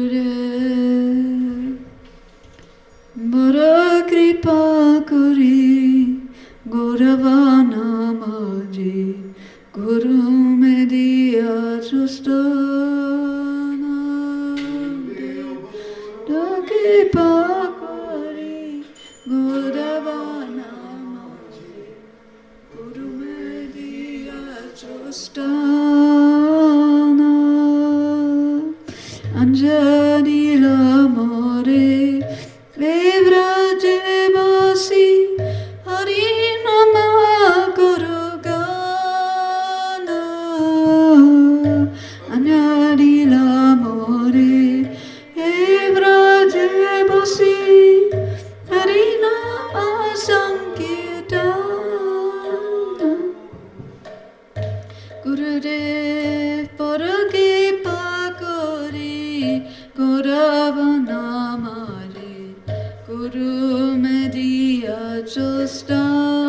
Gurudev, Bada Kripa Kuri, Gurava Namaji, Guru Mediya Trustana, Bada Kripa Kuri, Gurava Namaji, Guru Mediya Trustana. Anjani Lamore, Evraje Basi, Hari Nama Guru Gana. Anjani Lamore, Evraje Basi, Hari Nama Sankirtana. Gurudev Parake Pakori, Gurava Namari, Guru Mediya Justana.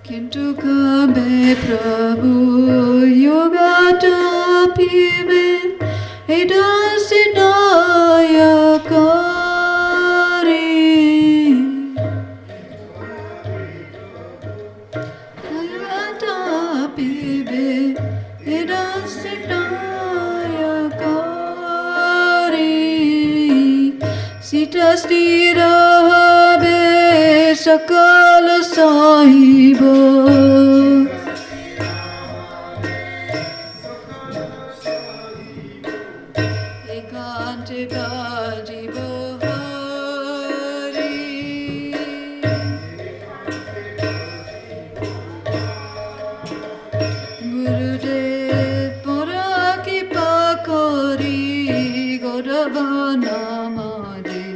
Kintu kabe Prabhu Yogata pibe Edasidaya kari Yogata pibe Edasidaya kari Sita stira habe sakala sahibo Ekante gajibo hari Gurudev Paraki Pakori Gurava Namadi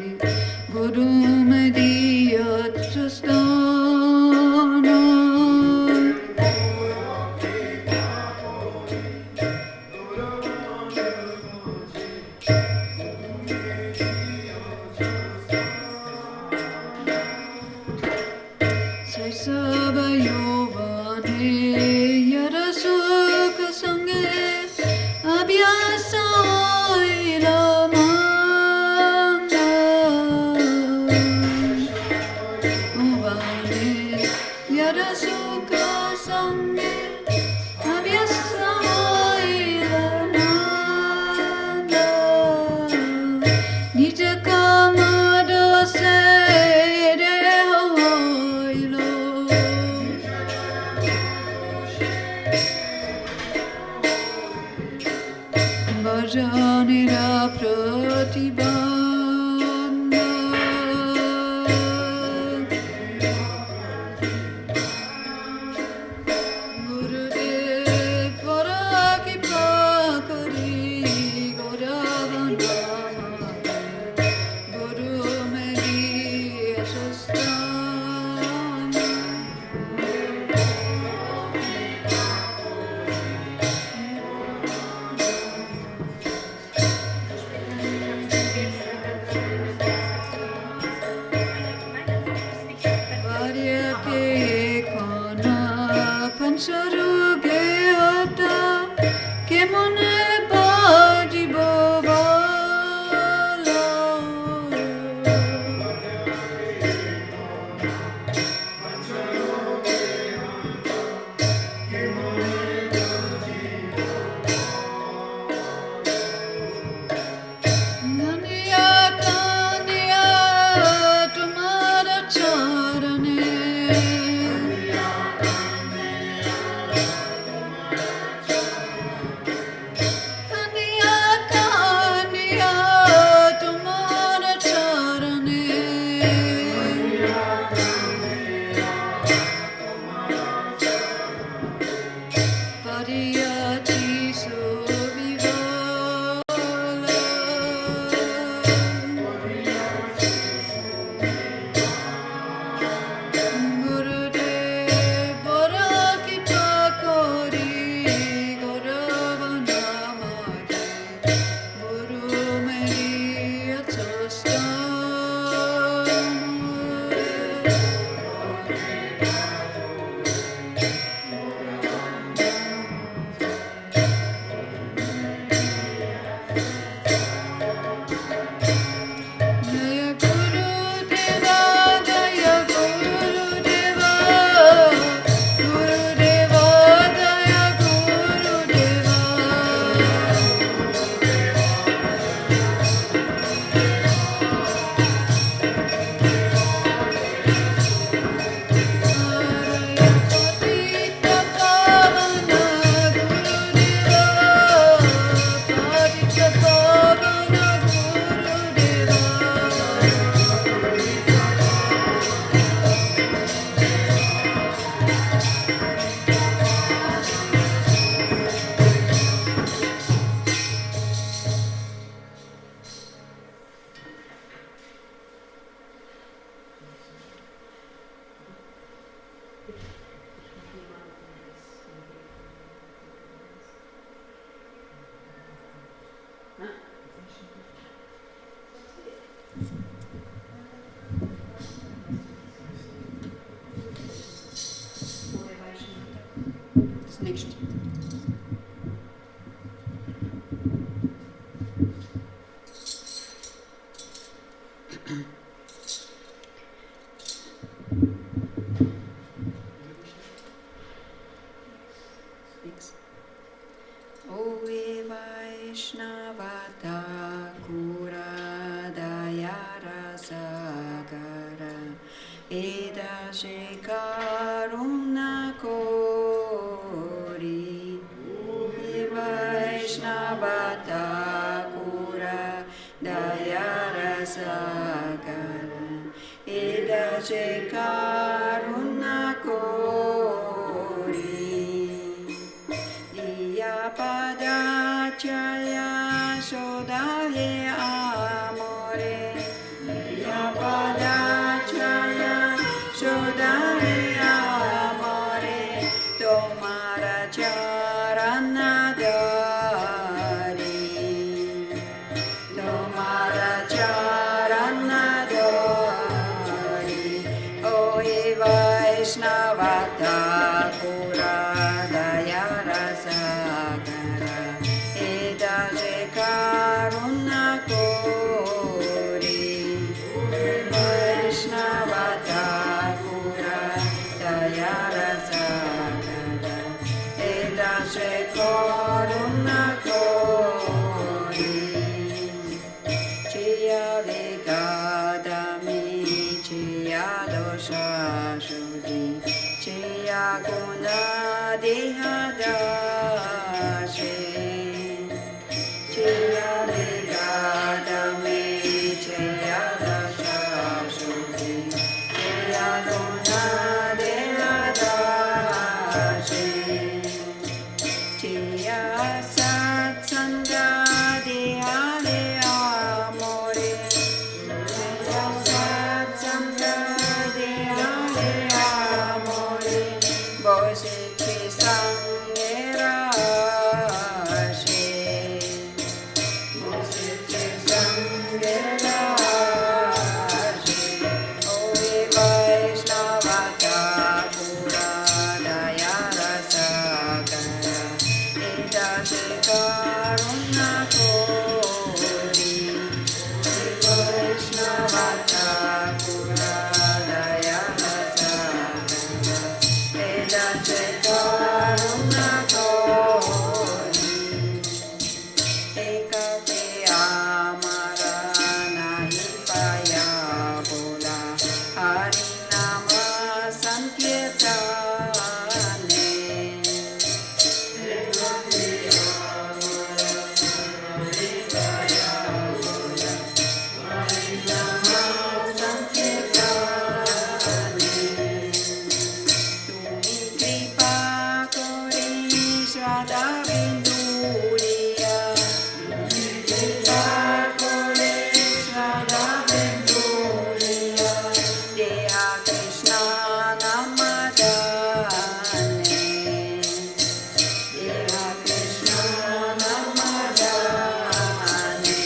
Guru Mediya Trustana Bhajanira pratibandha Gurudev parakipa kari Gauravana Guru meri asastana Pancharuge hata kemone pajibo bala Naniya kaniya tumhara charane Next. Oe Vaishnavata Kura Dayara Sagara Eda Shekaruna Kori Oe Vaishnavata Kura Dayara Sagara Eda Shekaruna Kori Padachaya Sodahe Amore Padachaya Sodahe Amore Tomara Charana Dari Tomara Charana Dari Oe Vaishnavata Pura Dayara Sagara Eda Shekaruna Kori Vaishnavata Pura Dayara Sagara Eda Shekaruna Kori Chiya Vega Shashudi Cheya Guna Dehadashi Cheya Legadame Cheya Shashudi Cheya Guna Dehadashi Cheya Satsanga Dehale Amore Cheya Satsanga Dehale Amore Bositi Sangera Bositi Sangera Oi Vaishnava Thakura Daya Rasakara Edase Karuna Kori Vaishnava Thakura Daya Rasakara Edase Karuna Kori Ekate Amara Nahi Paya Bola Harinama Sankirtane Ekate Amara Nahi Paya Bola Harinama Sankirtane Tumi kripa kori Shraddha Binduriya Kripa kori Shraddha Binduriya Deha Krishna Namadane Deha Krishna Namadane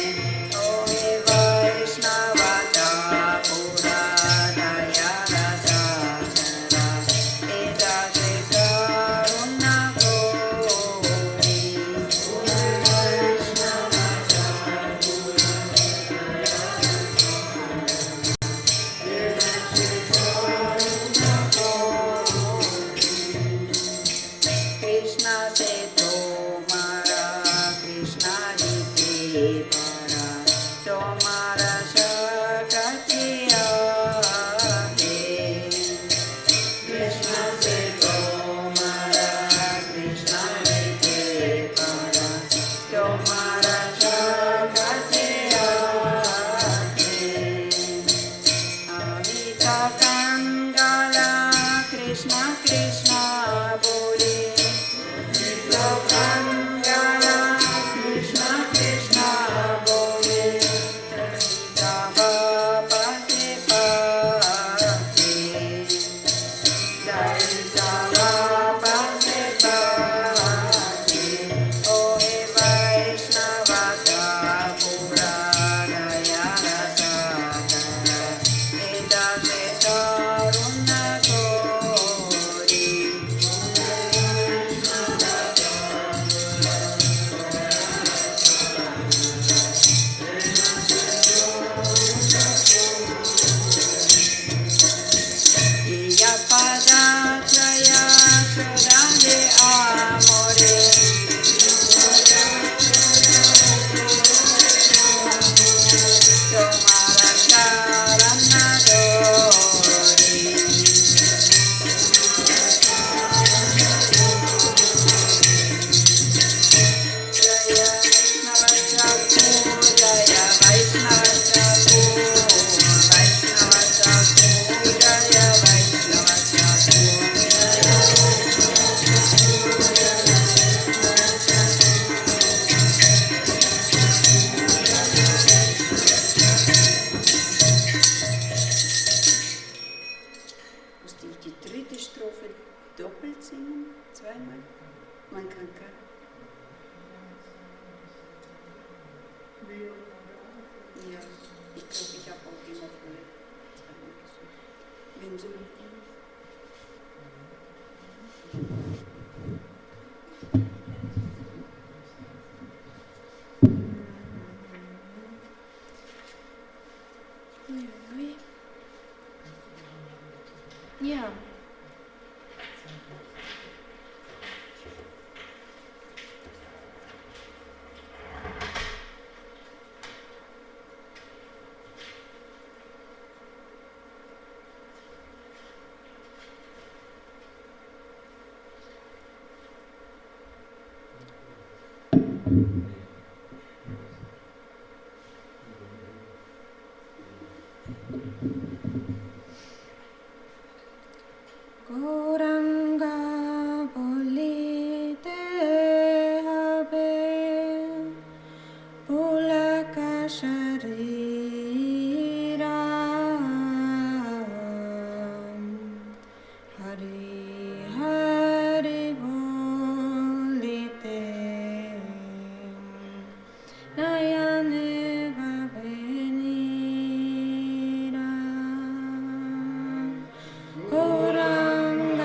Oi Vaishnava Thakura Daya Rasakara Edase Karuna Kori Vaishnava Thakura Edase Karuna Kori Krishna se tomara Krishna jite para tomara shakatiya hai Krishna se tomara Krishna jite para tomara shakatiya hai Amita Kangala Krishna Krishna Bole Amita Kangala Krishna Krishna Bole Tarita Bhapate Pate Tarita Bhapate Pate Oi Vaishnava Thakura Daya Rasakara Edase Karuna Kori Iya pada jaya Shodane Amore Tomara Sharana Dori Jaya Vaishnava Thakur Jaya Vaishnava Thakur Vaishnava Thakur Jaya Vaishnava Thakur Musste ich die dritte Strophe doppelt singen? Zweimal? Man kann gar. Ja, ich glaube, ich habe auch immer vorher zweimal gesungen. Wenn so. Ui, ui. Ja. Gauranga bolite habe pulaka sharira Hari Hari bolite Nayane Vavenira Gauranga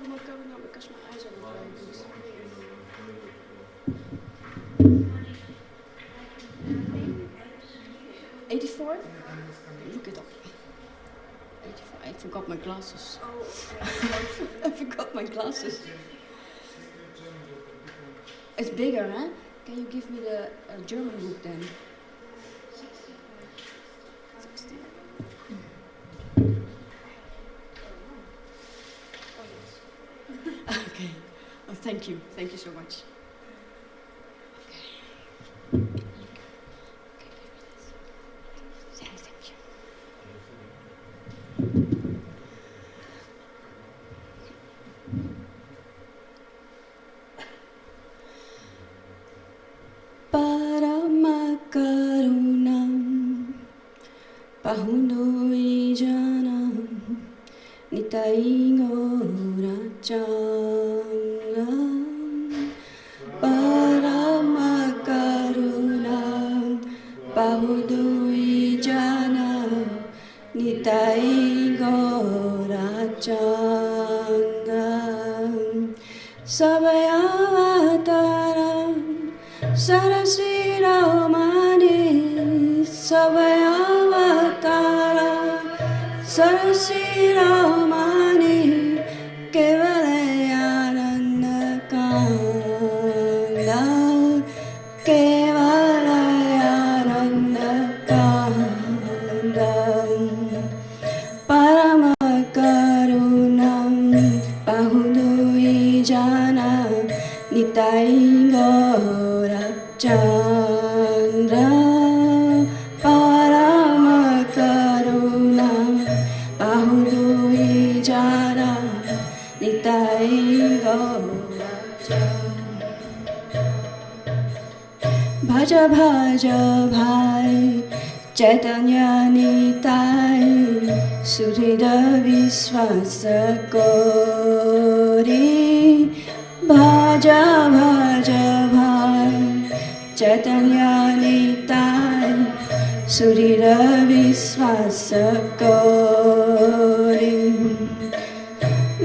my camera because my eyes are not very good. 84? Look it up. 84. I forgot my glasses. Oh, okay. I forgot my glasses. It's bigger, huh? Can you give me the German book then? 60. Okay. Oh, thank you. Thank you so much. Okay. Yeah, thank you. Paramakarunam Pahunoi Janam Nitaingorachangam Paramakarunam Pahunoi Janam Nitaingorachangam Seva-Ashram Sarasviramani Seva-Ashram Sarasviramani Kevalayanandakanda Kevalayanandakanda Paramakarunam Pahudui Jana Nitaingorachandra Paramakarunam Pahudui Jana Nitaingorachandra Bhaja Bhaja Bhai Chaitanya Nitai Surida Visvasa Kori Bhaja Bhaja Bhai Chaitanya Nitai Surira Visvasa Kori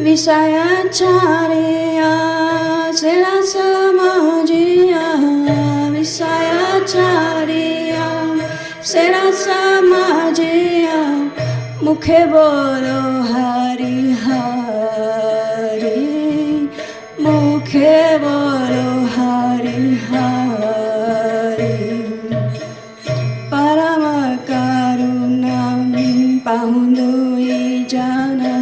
Visayacharya Srila Samajiya Visayacharya Srila Samajiya Mukhe Bolo Hari Hari Mukhe Bolo Hari Hari Paramakarunam Pahundui Jana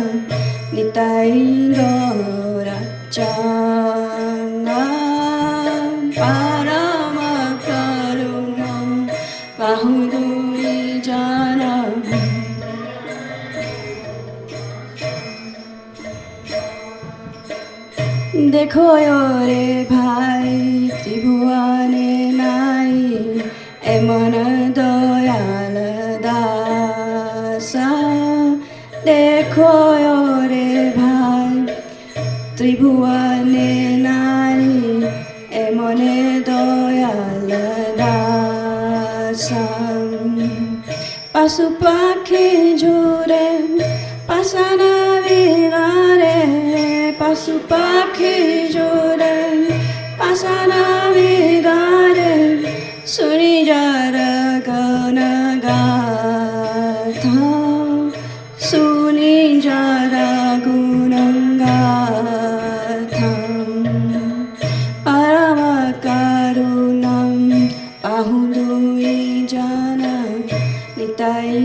Nitaingorachandam Paramakarunam Pahundui Jana देखो रे भाई त्रिभुवने नाई एमन दयाल दासा देखो रे भाई त्रिभुवने नाई एमने दयाल दासा पशु पाखी झुरे पासना विरारे पशु पाखी जोरे पासना विगारे सुनी जरा गण गाथा सुनी जरा गुण गाथा परमकरुणं पाहुदुई जन निताइंगोरचंगा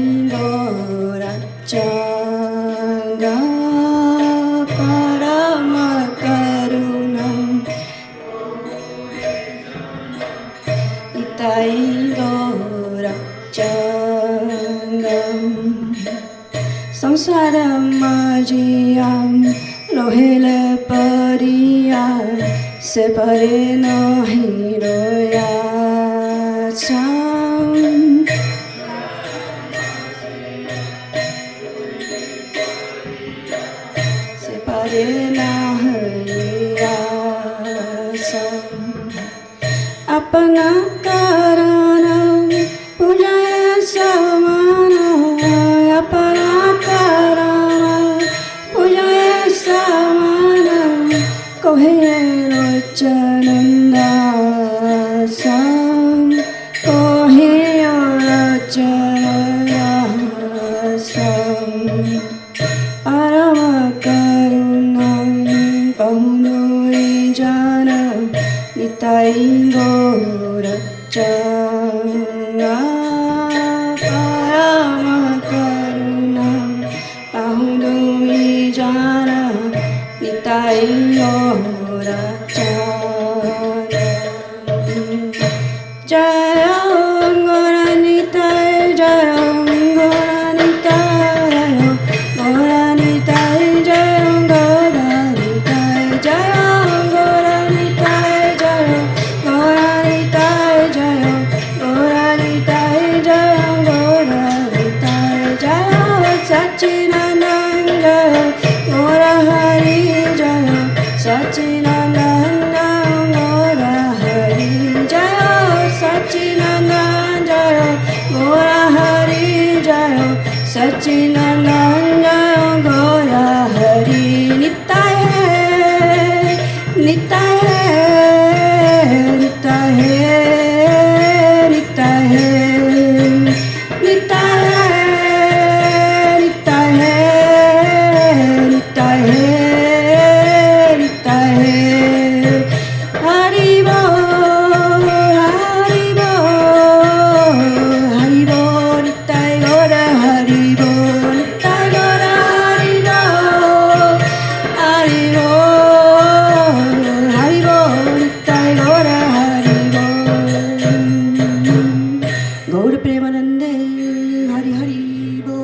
संसारम जियाम रोहेल परिया से परे नहीं रोया से परे नहीं अपना कारण पूजाए समान अपना कारण पूजाए समान nitai gorachana parama karuna ahudumi jana nitai gorachana jaya gora nitai jaya gora nitai gora nitai jaya gora nitai jaya gora nitai jaya gora nitai jaya gora nitai jaya gora nitai jaya Sachinananda gora hari jaya Sachinananda gora hari jaya Sachinananda gora hari jaya Sachinananda gora hari nitai hai nitai hai nitai hai nitai hai nitai hai nitai hai nitai hai nitai hai hari bo nitai gora hari bo nitai gora hari bo nitai gora hari bo Gaura Premanande Hari Hari Bo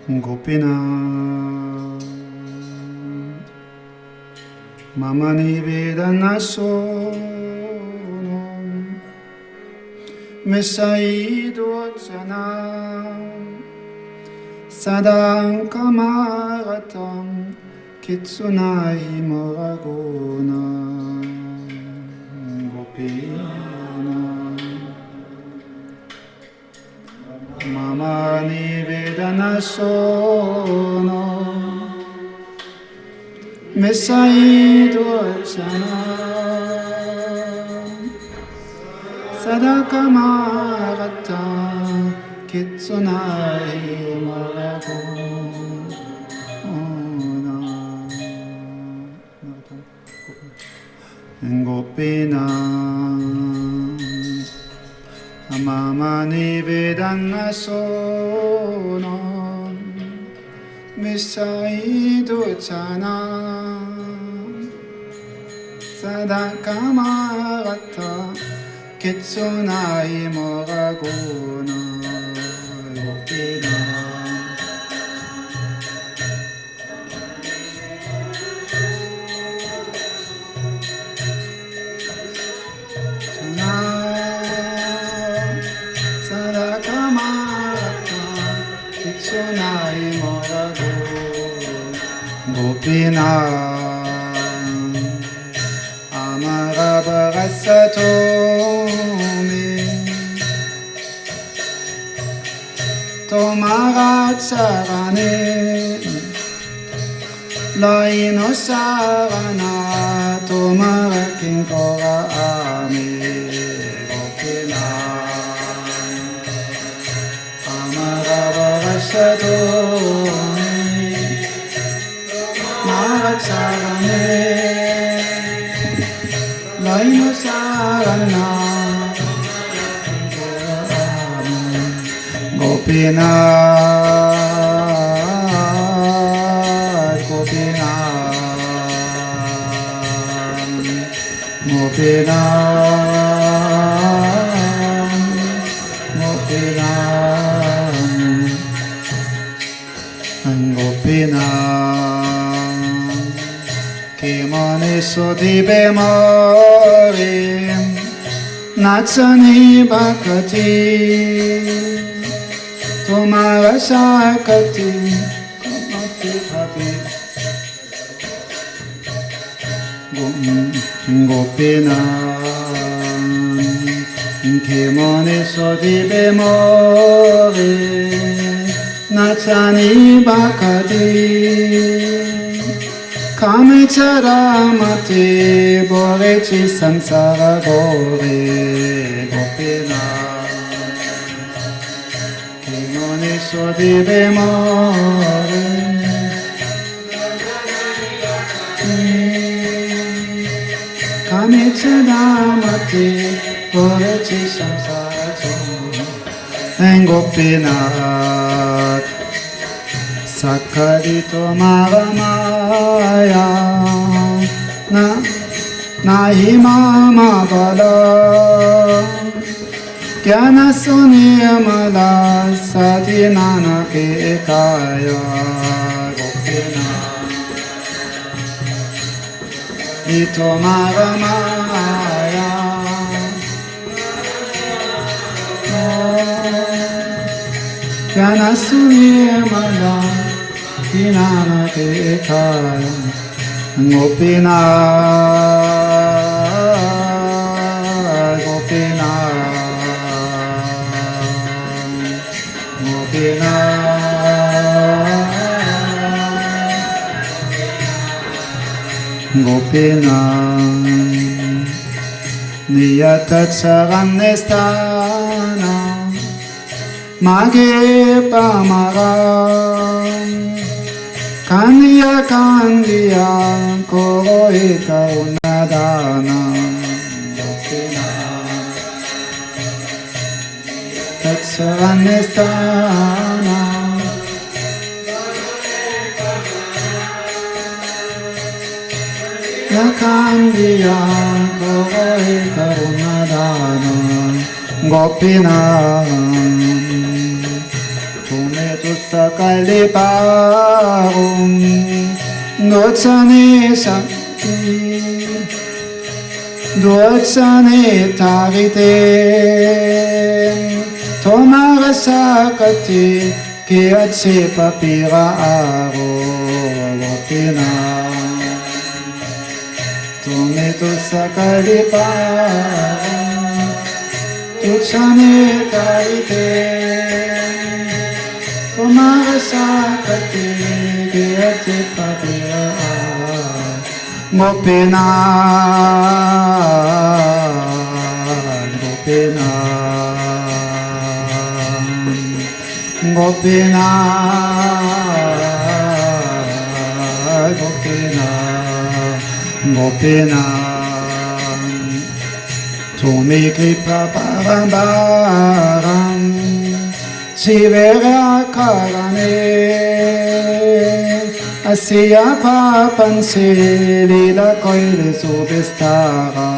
Gopina Mama Nivedana Sono Mesaido Janam Sadam Kamaratam Kitsunai Moragona Gopina Mama Nivedana Sono Mesaido Janam Sadakamarata Kitsunai Maragona Gopina Mama Nivedana Sono Mesaido Janam Sadakamarata Kitsunai Moragona Gopina Sadakamarata Kitsunai Moragona Gopina Amarabharasatome Tomaratsarane Laino sarana Tomarakinkora ame Gopina Sadone Narat Sarane Laino Sarana Gopinath Gopinath Gopinath Kimane Sodibe Morim Natsani Bhakati Tumara Sakati Kumati Bhabi Gopinath Kimane Sodibe Morim Natsani Bhakati Kame charamate borechi samsara gore Gopinath Kimone sodibe more Kame charamate borechi samsara gore Gopinath Sakarito Maramaya Nahi Mama Bala Kyana Suniyamala Sati Nanake Kaya Gopinath Ito Maramaya Kyana Suniyamala Kinana Kekaya Gopinath Gopinath Gopinath Gopinath Niyatat Saranestana Mage Pamaram Kandiya Kandiya Koi Karunadana Gopinath Tatsaranestana Kandiya Koi Karunadana Gopinath Tume tussakali parum Dotsane sakti Dotsane tarite Tomara sakati Kiatse papira aro Gopinath Tume tussakali parum Dotsane tarite Tomara sakati Kiatse papira Gopinath Gopinath Gopinath Gopinath Gopinath Tumi kripa parambaram Sivera karane Asiya papan se lila koile subestara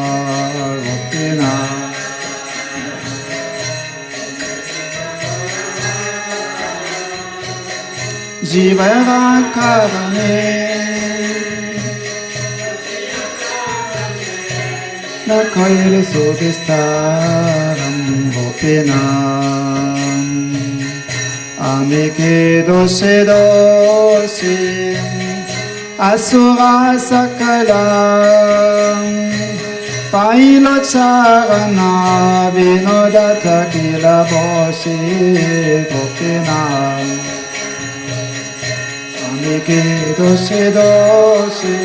Gopinath Jivera karane La koile subestaram Gopinath Amike doshe doshe Asura sakala Pailo charana Vinodata kila boshi Gopinath Amike doshe doshe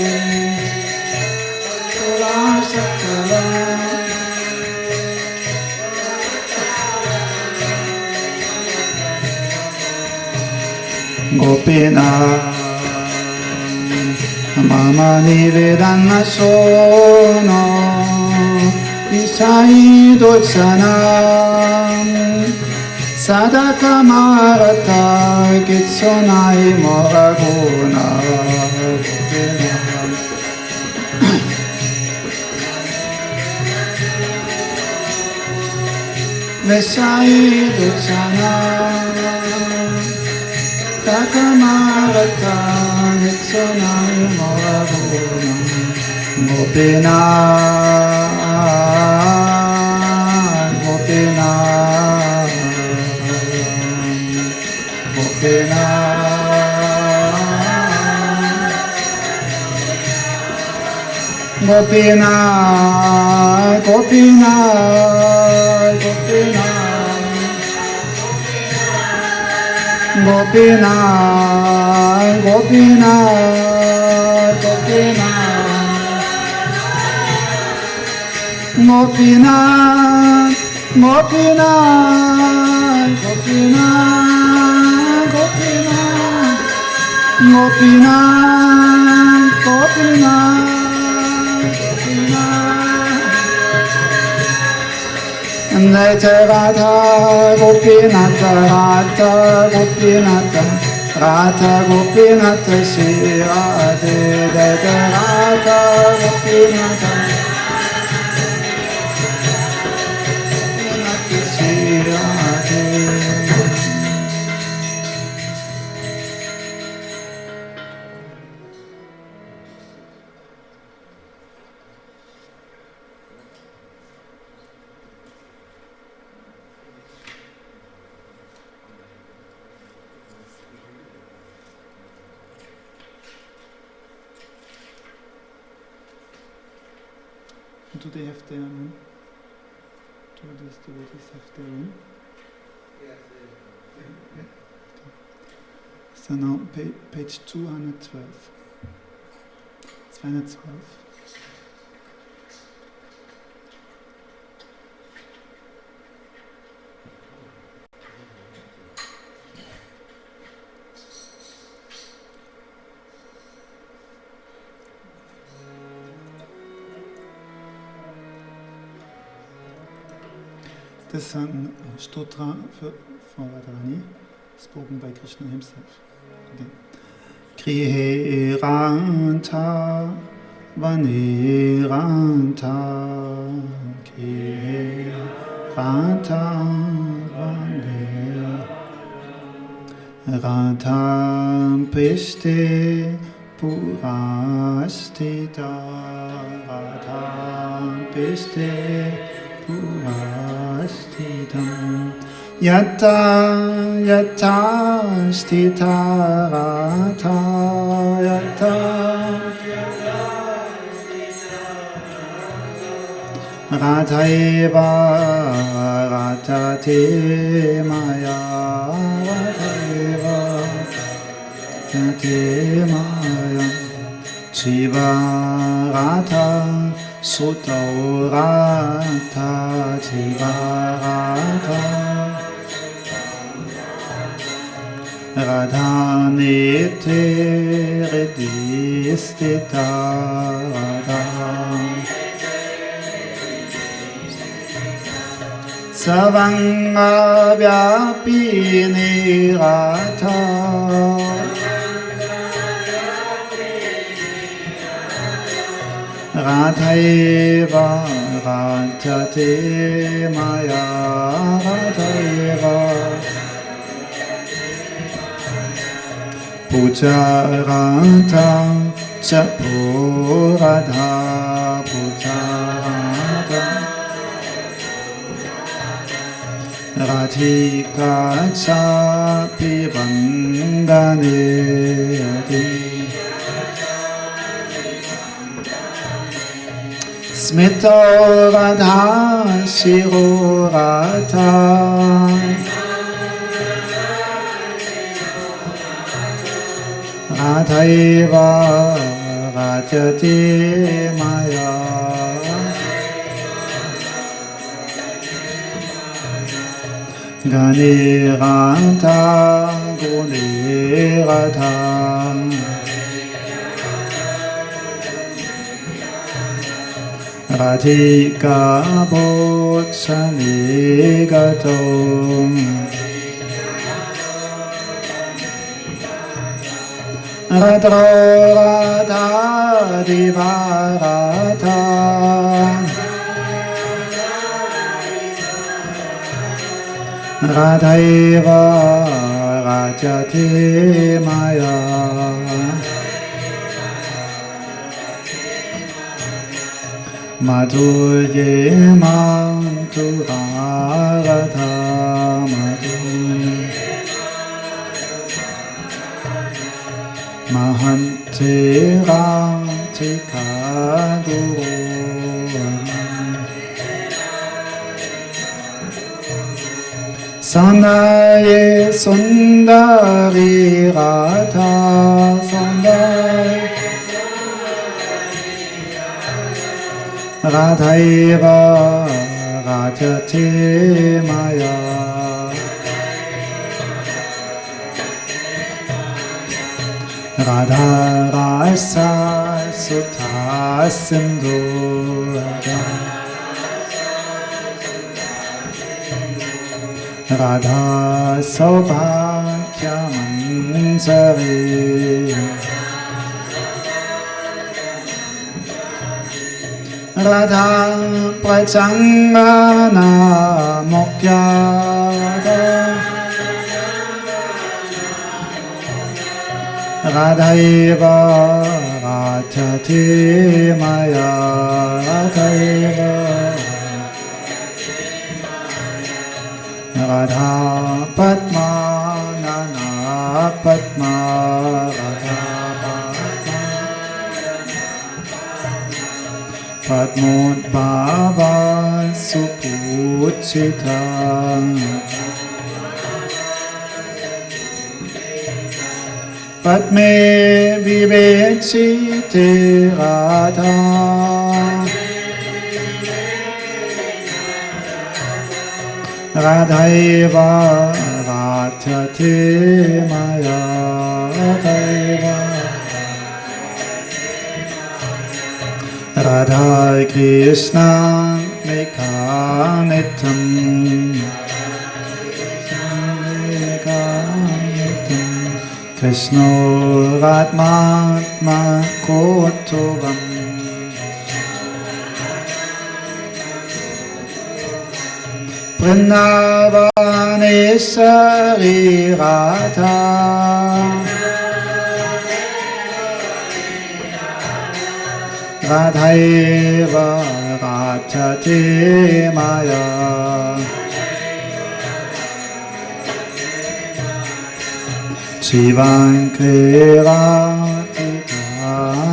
Asura sakala Gopinath Mama Nivedana Sono Isai Dotsanam Sadaka Marata Gitsonai Moraguna Vesai Dotsanam Sadaka Marata Gitsonai Moraguna Gopinath Gopinath Gopinath Gopinath Gopinath Gopinath Gopinath Gopinath Gopinath Gopinath Gopinath Gopinath Nete Radha Gopinath Radha Gopinath Radha Gopinath Shri Radhe Nete Radha Gopinath Shri Radhe. Do they have their own? Do these devotees have their own? Yes. Okay. So now page 212. 212. Das ist ein Stotra für Radharani, spoken by Krishna himself. Okay. Krihiranta Vaniranta Krihiranta Vaniranta Piste Purastita Radha Piste Purasthitam Yatta Yatta Sthita Radha Yatta Radhaiva Radhate Maya Radhaiva Radhate Maya Shiva Radha Sutta Radha Jiva Radha Radha Nite Redistita Radha Savanga Vyapini Radha Radhaiva Radhate Maya Radhaiva Puja Radha Chapo Radha Puja Radha Radhika Chapi Vandane Smita Radha Shiro Radha Radhaiva Radhate Maya Gani Radha Pune Radha Radhika Bhotsani Gato Radha Radha Diva Radha Radhaiva Rajati Maya Madhurye Mantura Radha Madhurye Mahante Ratika Guru Sanaye Sundari Radha Sundari Radhaiva Rajati Maya Radha Rasa Sutta Sindhu Radha Saubhakya Mansari Radha Prachangana Mokya Radhaiva Rajati Maya Radhaiva Radha Padma Nana Padma Radha Padmodbhava Supuchita Padme Vivechite Radha Radhaiva Rajati Maya Radhaiva Radha Krishna Mekanitam Krishna Radmatma Kotovam Vrindavaneshwari Radha Radhaiva Rajati Maya Shivankre Radhika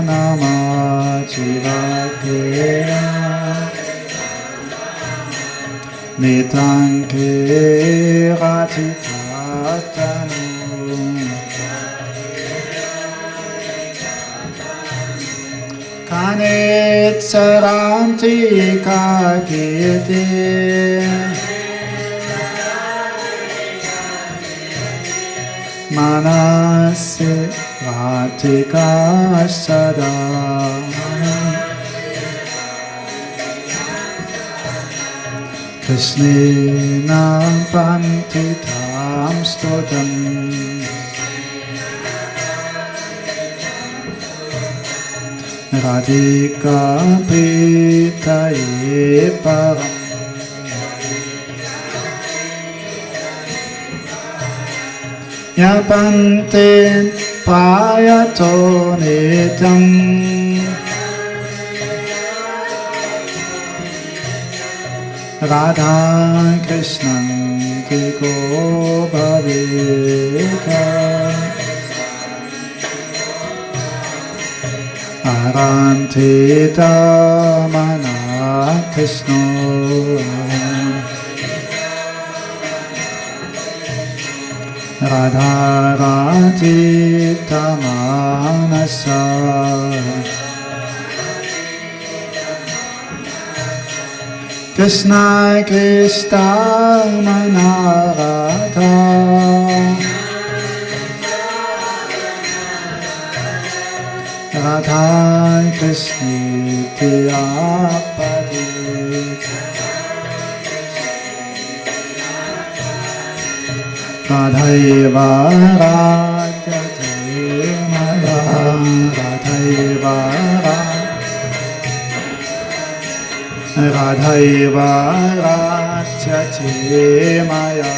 Nama Shivankre Nitanke Radhika Tanu Kanet Saranti Kakiti Manase Radhika Sada Krishnena Pantitam Stotam Radhika Pritaye Param Yapante Payato Nitam Radha Krishnan Kiko Bhavika Arantita Mana Krishna Radha Radhita Manasa Krishna Krishna Mana Radha Radha Krishna Priyapati Radhaiva Rajyate Maya Radhaiva Radhaiva Rajyate Maya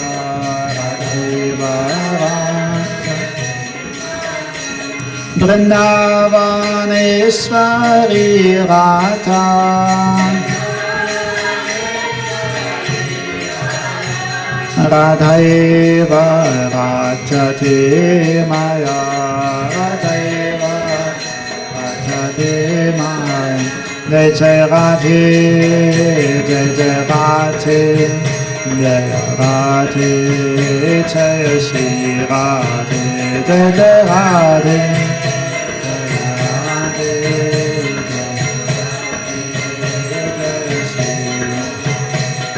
Radhaiva Vrindavaneshwari Radha Radhaiva Rajyate Maya Radhaiva Rajyate Maya Jai Jai Radhe Jai Jai Radhe Jai Radhe Jai Shri Radhe Jai Jai Radhe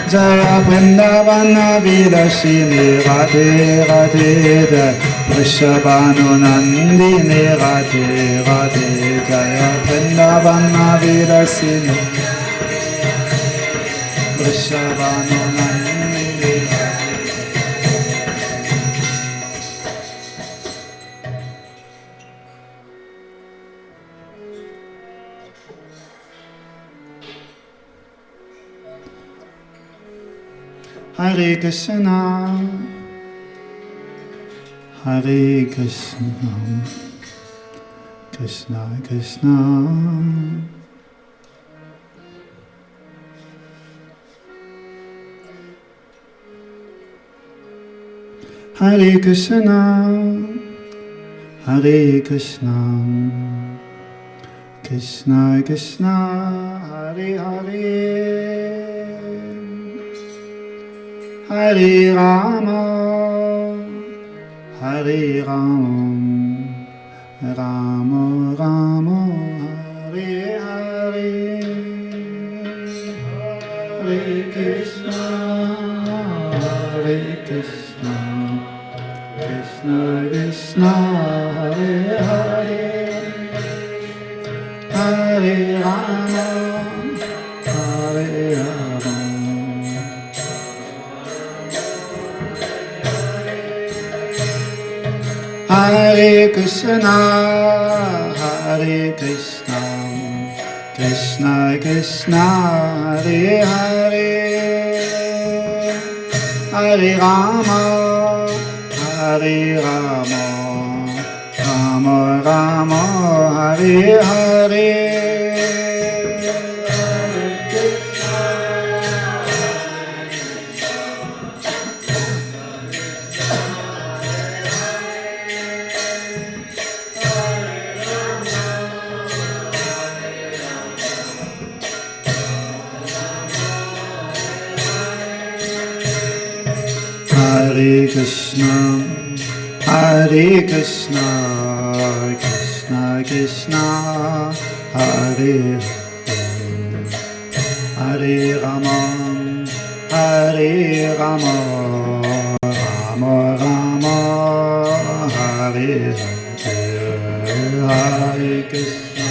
Jaya Vrindavana Virashini Radhe Radhe Jaya Vrishabhanu Nandini Radhe Radhe Jaya Vrindavana Virashini Vrishabhanu Nandini Radhe Hare Krishna, Hare Krishna, Krishna Krishna, Hare Krishna, Hare Krishna, Krishna Krishna, Hare Hare. Hare Rama, Hare Rama, Rama Rama, Hare Hare, Hare Krishna, Hare Krishna, Krishna Krishna, Hare Hare, Hare Rama, Hare Rama. Hare Krishna, Hare Krishna, Krishna Krishna, Hare Hare, Hare Rama, Hare Rama, Rama Rama, Hare Hare. Hare Krishna, Hare Krishna, Krishna Krishna, Hare Hare, Hare Rama, Hare Rama, Rama Rama, Hare Hare, Hare Krishna.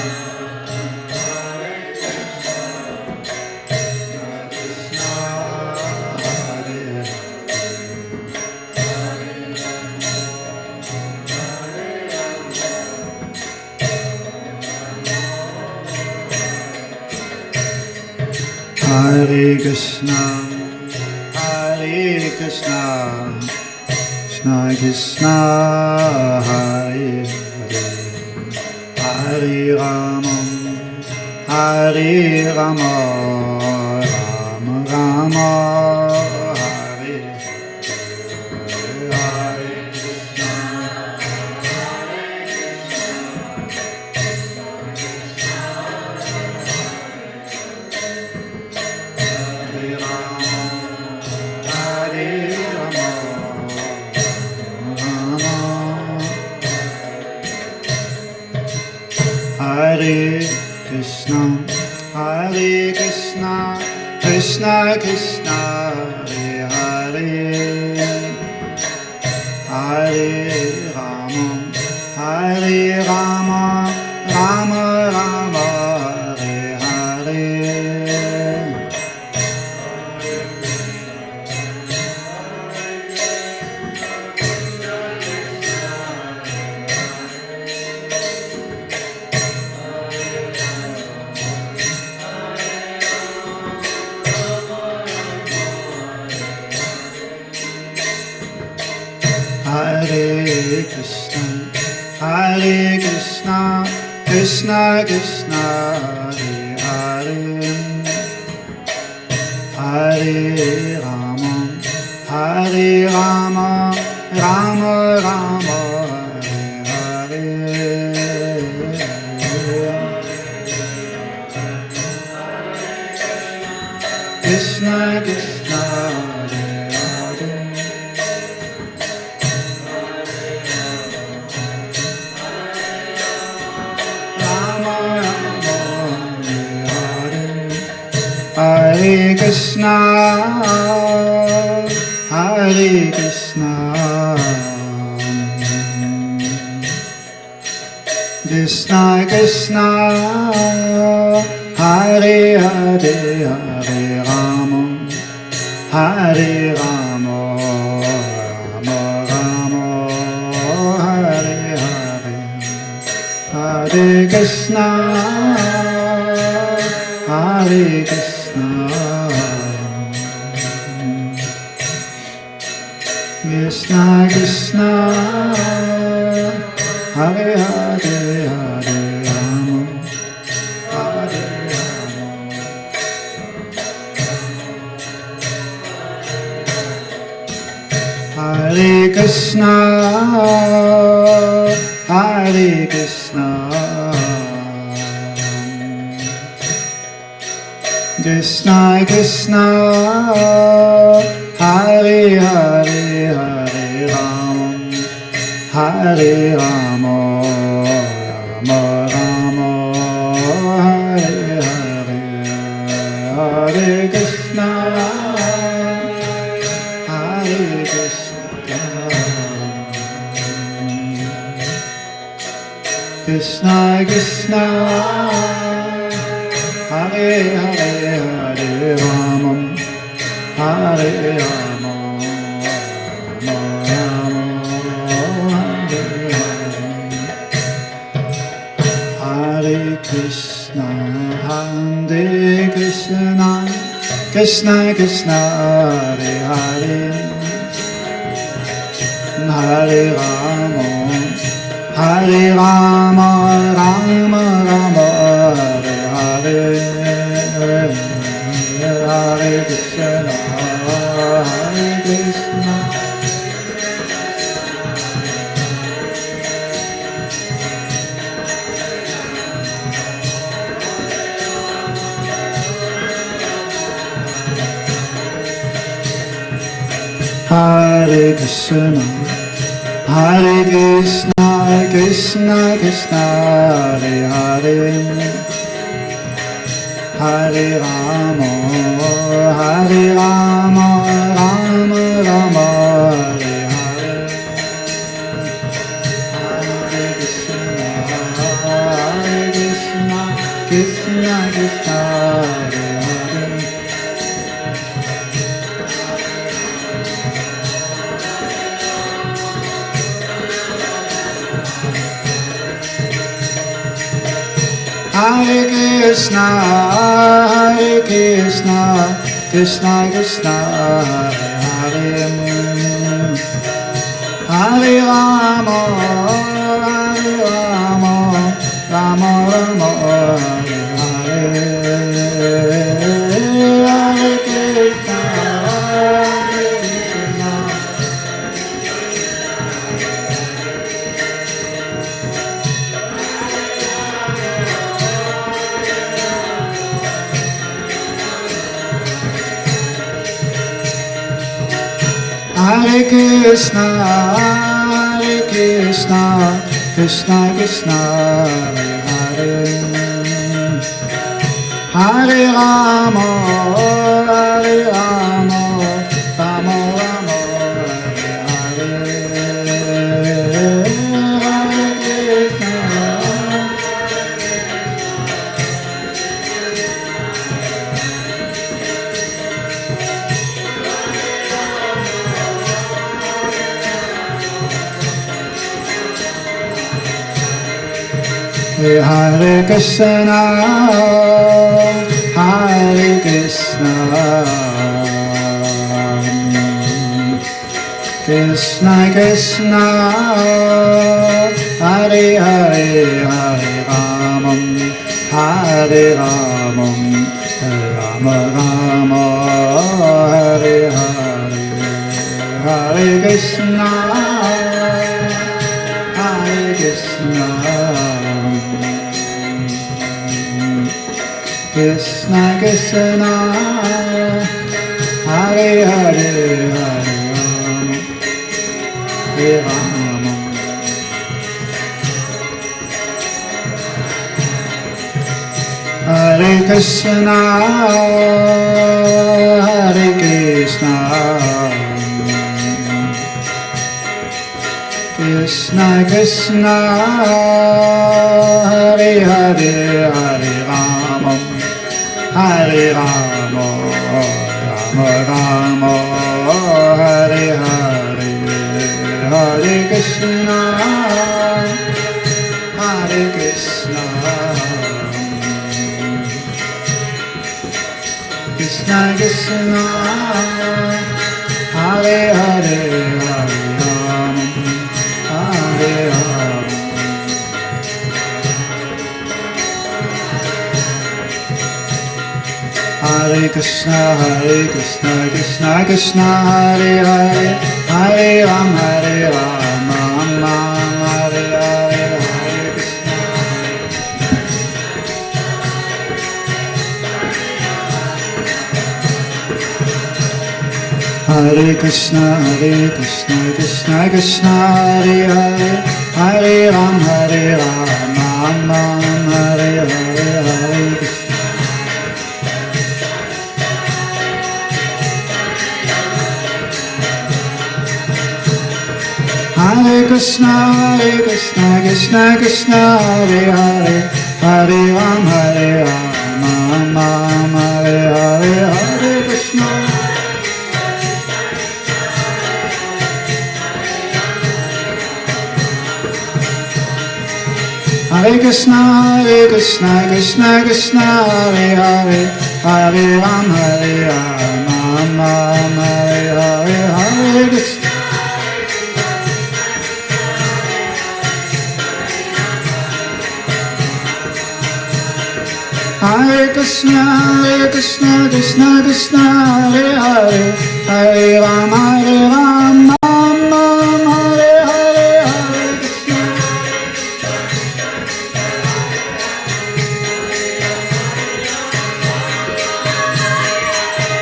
Hare Krishna, Hare Krishna, Krishna Krishna, Hare Hare, Hare Rama, Hare Rama, Rama Rama, Hare Hare, Hare Krishna, Hare Krishna, Krishna Krishna, Hare Hare, Hare Rama, Hare Rama, Rama Hare Krishna, Hare Krishna, Krishna Krishna, Hare Hare, Hare Rama, Hare Rama, Rama Rama, Hare Hare. Krishna Krishna, Hare Hare. Hare Krishna, Hare Krishna, Krishna Krishna, Hare Hare, Hare Rama, Hare Rama, Rama Rama, Hare Hare, Hare Krishna, Hare Krishna. Krishna Krishna, Hare Hare, Hare Rama, Hare Rama. Hare Krishna, Hare Krishna, Krishna Krishna, Hare Hare, Hare Rama, Hare Rama, Rama Rama, Hare Hare, Hare Krishna, Hare Krishna, Krishna Krishna, Hare Hare, Hare Rama, Hare Rama, Rama Rama, Hare Krishna, Hare Krishna, Krishna Krishna, Hare Hare, Hare Rama, Hare Rama, Rama Rama, Hare Hare, Hare Krishna, Hare Krishna. Hare Krishna, Hare Krishna, Krishna Krishna, Hare Hare, Hare Rama, Hare Rama, Rama Rama, Hare Hare, Hare Krishna, Hare Krishna, Krishna Krishna, Hare Hare. Hare Krishna, Hare Krishna, Krishna Krishna, Hare Hare, Hare Rama, Hare Rama, Rama Rama, Hare Hare, Hare Krishna, Hare Krishna. Hare Krishna, Hare Krishna, Krishna Krishna, Hare Hare, Hare Rama, Hare Rama, Rama Rama, Hare Hare, Hare Krishna. Hare Krishna, Hare Krishna, Krishna Krishna Hare Hare Hare Rama Hare Rama Rama Rama Hare Hare Hare Krishna Hare Krishna Krishna Krishna Hare Hare Hare Rama Hare Krishna Hare Krishna Krishna Krishna Hare Hare Hare Rama Hare Rama Rama Rama Hare Hare Hare Krishna Hare Krishna Krishna Krishna Hare Hare Hare Rama Hare Rama Hare Krishna Krishna Krishna Hare Hare Hare Rama Rama Hare Hare Hare Krishna Hare Krishna Krishna Krishna Hare Hare Hare Rama Hare Hare Hare Krishna Hare Krishna Krishna Krishna Hare Hare Hare Rama Hare Hare Hare Krishna Hare Krishna Krishna Krishna Hare Hare Hare Rama Hare Hare Hare Krishna Hare Krishna Krishna Krishna Hare Hare Hare Rama Hare Hare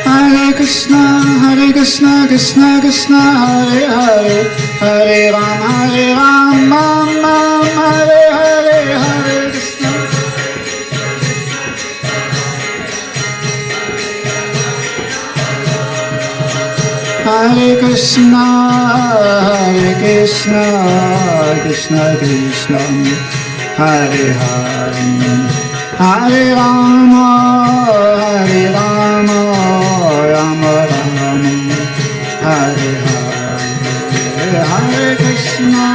Hare Krishna Hare Krishna Krishna Hare Hare Hare Rama Hare Hare Krishna Hare Krishna Krishna Krishna Hare Hare Hare Rama Rama Rama Hare Hare Hare Krishna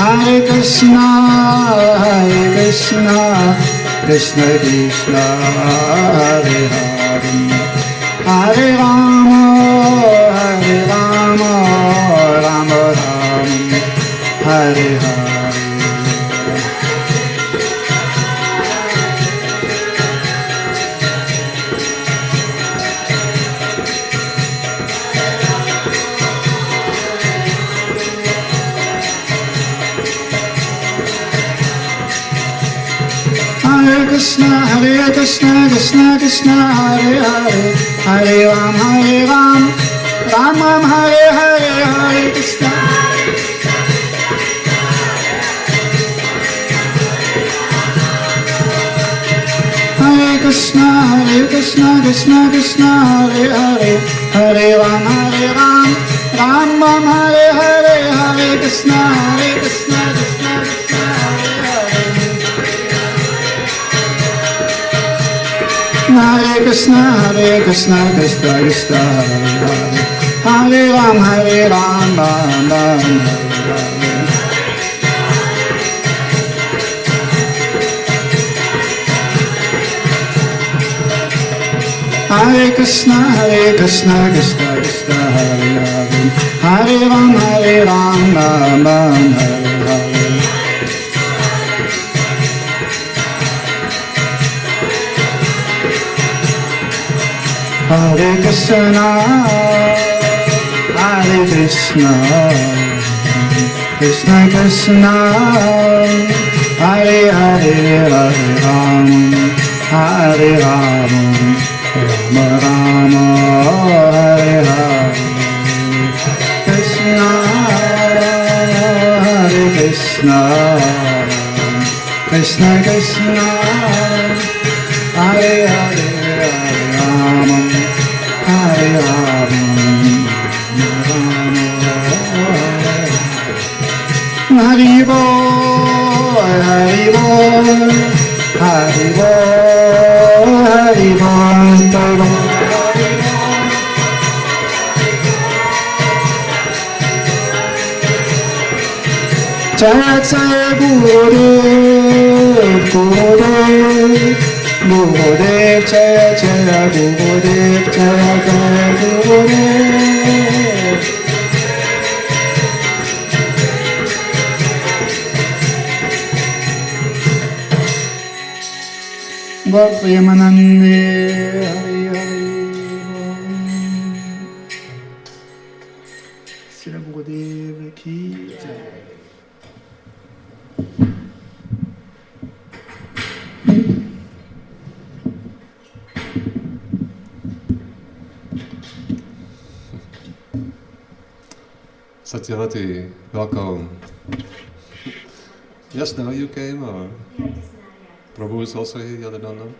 Hare Krishna Krishna Krishna Hare Hare Hare Rama Rama Rama Hare Hare Hare Krishna Krishna Hare Hare Hare Ram Ram Hare Hare Krishna Hare Krishna Krishna Hare Hare Hare Ram Ram Hare Hare Krishna Hare Krishna Hare Krishna Krishna Hare Hare Hare Ram Hare Krishna, Krishna Krishna, Hare Hare, Hare Ram, Ram Ram, Hare Hare. Hare Krishna, Krishna Krishna, Hare Hare, Hare Ram, Hare Ram, Ram Ram, Hare Hare. Krishna, Hare Krishna, Krishna Krishna, Hare Hare, Hare Ram, Hare Ram, Hari Bol, Hari Bol, Hari Bol, Hari Bol, Jaya Jaya Gurudev, Gurudev, Gurudev, Jaya Jaya Gurudev, Jaya Jaya Gurudev. Gaur Premanande, Hari Hari Bol. Srila Gurudeva ki jai. Satyavati, welcome. Just now you came, or? Yeah, just now, yeah. Prabhu is also here, the other don't know? Yeah,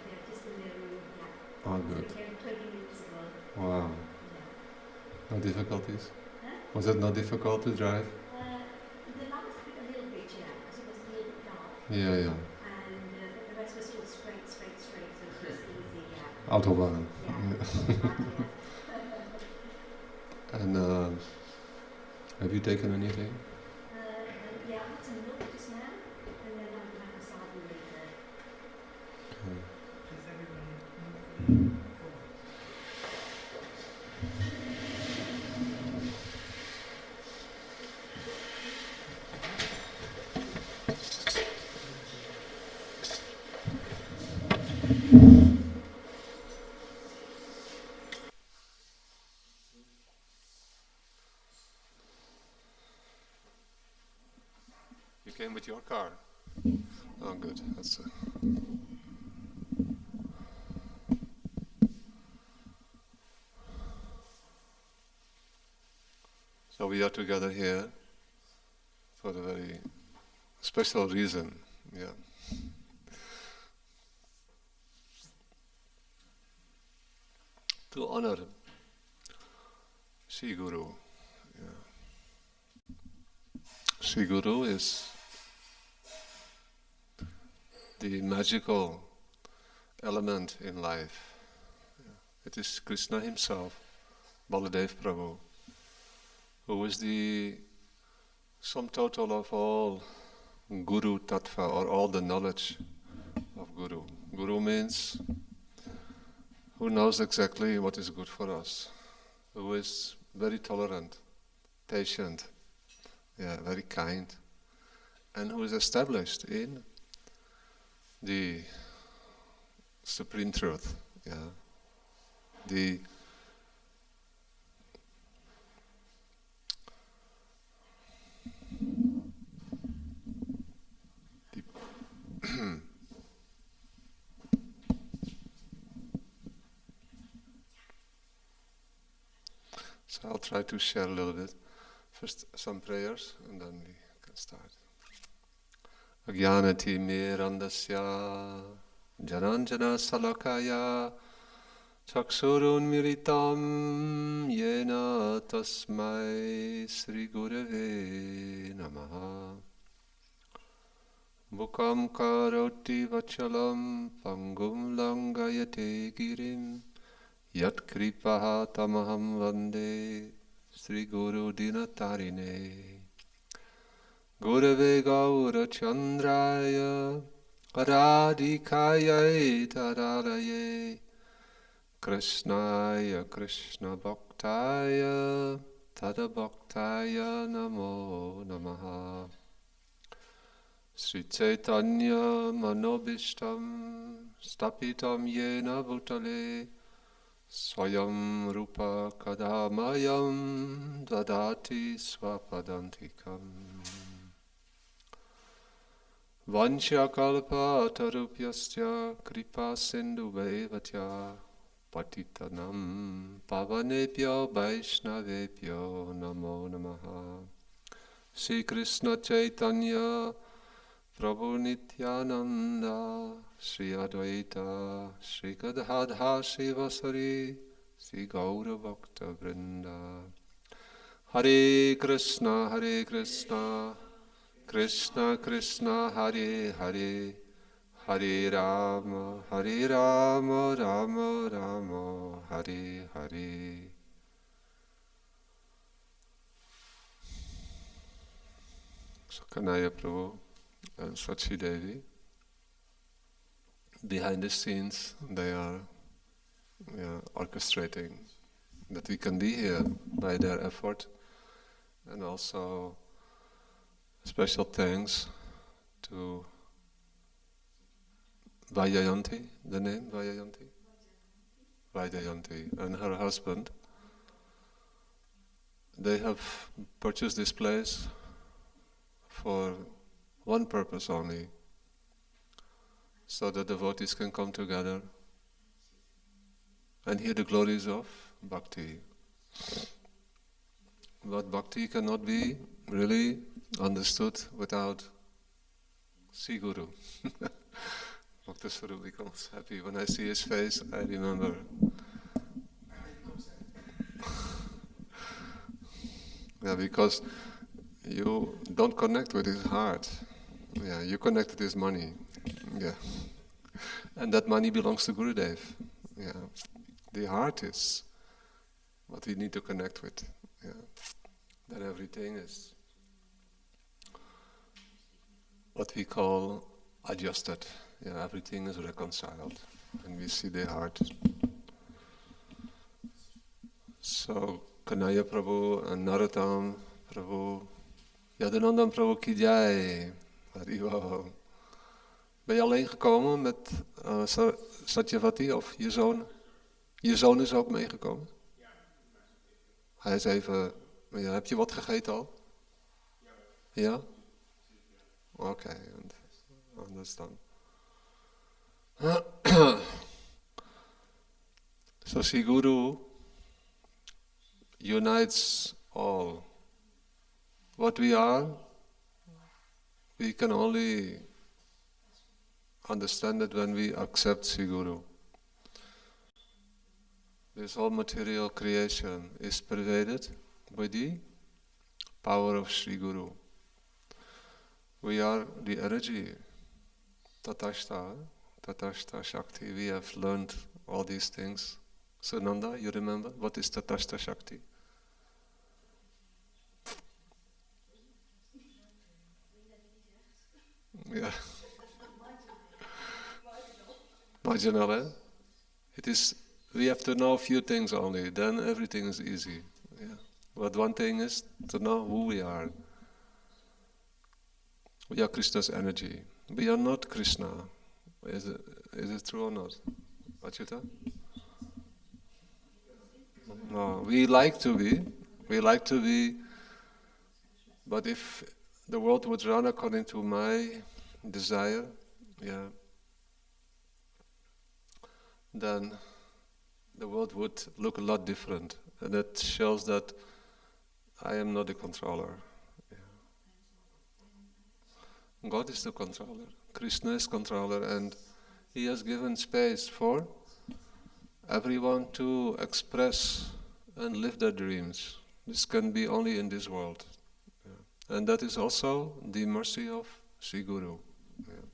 they're just in their room, yeah. Oh, good. They came 20 minutes ago. Wow. Yeah. No difficulties? Huh? Was it not difficult to drive? The last bit a little bit, yeah, because it was a little bit dark. Yeah, yeah. And the rest was still straight, so it was easy, yeah. Autobahn. Yeah. And have you taken anything? Yeah, I had some milk just now, and then I'm going to have a sadhu later. Okay. You came with your car? Oh, good. That's So we are together here for a very special reason. Yeah. To honor Sri Guru. Yeah. Sri Guru is the magical element in life. It is Krishna himself, Baladev Prabhu, who is the sum total of all Guru Tattva, or all the knowledge of Guru. Guru means who knows exactly what is good for us, who is very tolerant, patient, very kind, and who is established in the supreme truth, the So I'll try to share a little bit. First some prayers and then we can start. Ajnanati mirandasya jananjana salakaya chaksurun miritam yena tasmai Sri Gurave namaha Mukam karoti vachalam pangum langayate girim Yat kripaha tamaham vande Sri Guru Dinatarine Gurave Gaura Chandraya Radhikaya Tadalaye Krishnaya Krishna Bhaktaya Tada Bhaktaya Namo Namaha Sri Chaitanya Manobishtam Stapitam Yena Bhutale Swayam Rupa Kadamayam Dadati Swapadantikam Vancha Kalpa Tarupyasya Kripa Sindhu Vevatya Patitanam Pavanebhyo Vaishnavebhyo Namo Namaha Sri Krishna Chaitanya Prabhu Nityananda Sri Advaita Sri Gadadhar Srivasari Sri Gaura Bhakta Vrinda Hare Krishna Krishna Krishna Hare Hare Hare Rama Rama Rama Hare Hare. So Kanaya Prabhu and Sachi Devi, behind the scenes, they are orchestrating that we can be here by their effort, and also special thanks to Vajayanti, the name Vajayanti, and her husband. They have purchased this place for one purpose only, so that devotees can come together and hear the glories of bhakti. But bhakti cannot be really understood without Sri Guru. Bhakta Swarup becomes happy. When I see his face, I remember. Yeah, because you don't connect with his heart. Yeah, you connect with his money. Yeah. And that money belongs to Gurudeva. Yeah. The heart is what we need to connect with. Yeah. Then everything is what we call adjusted. Yeah, everything is reconciled. And we see the heart. So, Kanaya Prabhu and Narottam Prabhu, Yadanandam Prabhu ki jai. Adhivas. Ben je alleen gekomen met Satyavati of je zoon? Je zoon is ook meegekomen? Hij is even... Ja, heb je wat gegeten al? Ja? Oké, anders dan. So Sri Guru unites all. What we are, we can only understand it when we accept Sri Guru. This whole material creation is pervaded by the power of Sri Guru. We are the energy, Tatashta Shakti. We have learned all these things. Sunanda, you remember? What is Tatashta Shakti? Yeah. Marginal, eh? It is. We have to know a few things only. Then everything is easy. Yeah. But one thing is to know who we are. We are Krishna's energy. We are not Krishna. Is it true or not? Achyuta? No. We like to be. But if the world would run according to my desire, yeah, then the world would look a lot different. And that shows that I am not the controller. Yeah. God is the controller. Krishna is controller, and He has given space for everyone to express and live their dreams. This can be only in this world. Yeah. And that is also the mercy of Sri Guru. Yeah.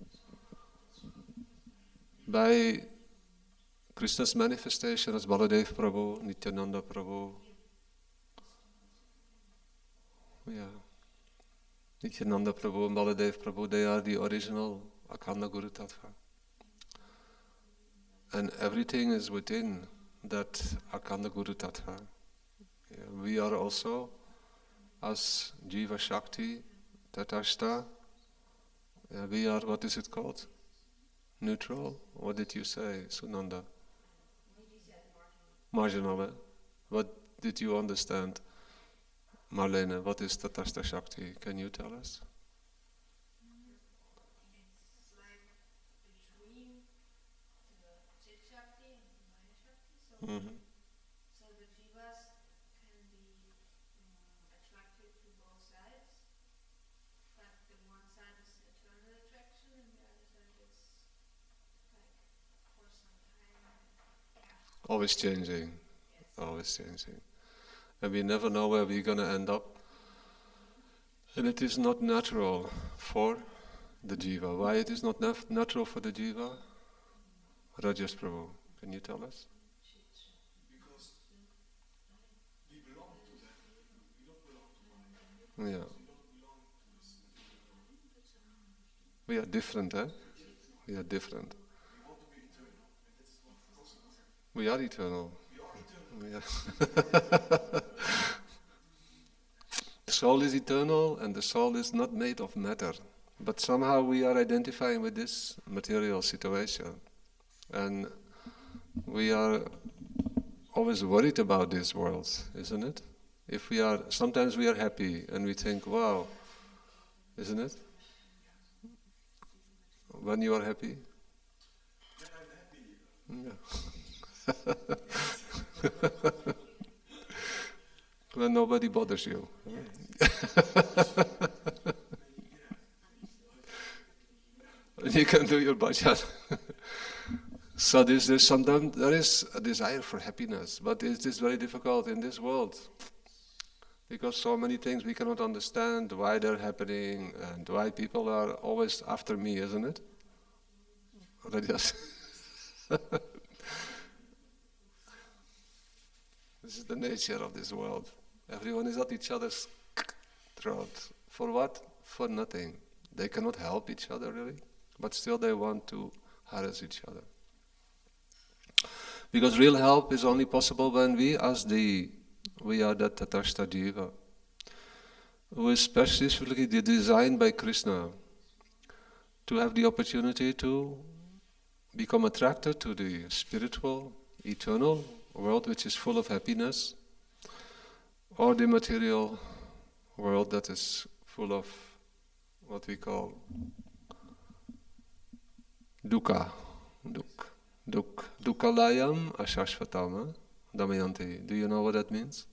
By Krishna's manifestation as Baladev Prabhu, Nityananda Prabhu, Nityananda Prabhu and Baladev Prabhu, they are the original Akhanda Guru Tattva. And everything is within that Akhanda Guru Tattva. Yeah, we are also, as Jiva Shakti, Tatashta, we are, what is it called? Neutral? What did you say, Sunanda? Marginal. What did you understand? Marlene, what is Tatashta Shakti? Can you tell us? It's like between the Chit Shakti and the Maya Shakti. So the Jivas can be attracted to both sides, but the one side is eternal attraction and the other side is like for some time. Always changing. Yes. Always changing. And we never know where we're going to end up. And it is not natural for the Jiva. Why it is not natural for the Jiva? Rajesh Prabhu, can you tell us? Because we belong to that. We don't belong to Maya. Yeah. We don't belong to this material. We are different, eh? We are different. We want to be eternal, and that's what costs us. We are eternal. We are eternal. Yeah. The soul is eternal and the soul is not made of matter. But somehow we are identifying with this material situation. And we are always worried about this world, isn't it? Sometimes we are happy and we think, wow, isn't it? When you are happy? When I'm happy. Yeah. When nobody bothers you. You can do your bhajan. So there is a desire for happiness, but it is very difficult in this world. Because so many things we cannot understand why they're happening and why people are always after me, isn't it? This is the nature of this world. Everyone is at each other's throat. For what? For nothing. They cannot help each other really, but still they want to harass each other. Because real help is only possible when we are the Tatashta Jiva, who is specifically designed by Krishna to have the opportunity to become attracted to the spiritual, eternal world which is full of happiness, or the material world that is full of what we call dukkha. Dukkalayam ashashvatam. Damayanti, do you know what that means?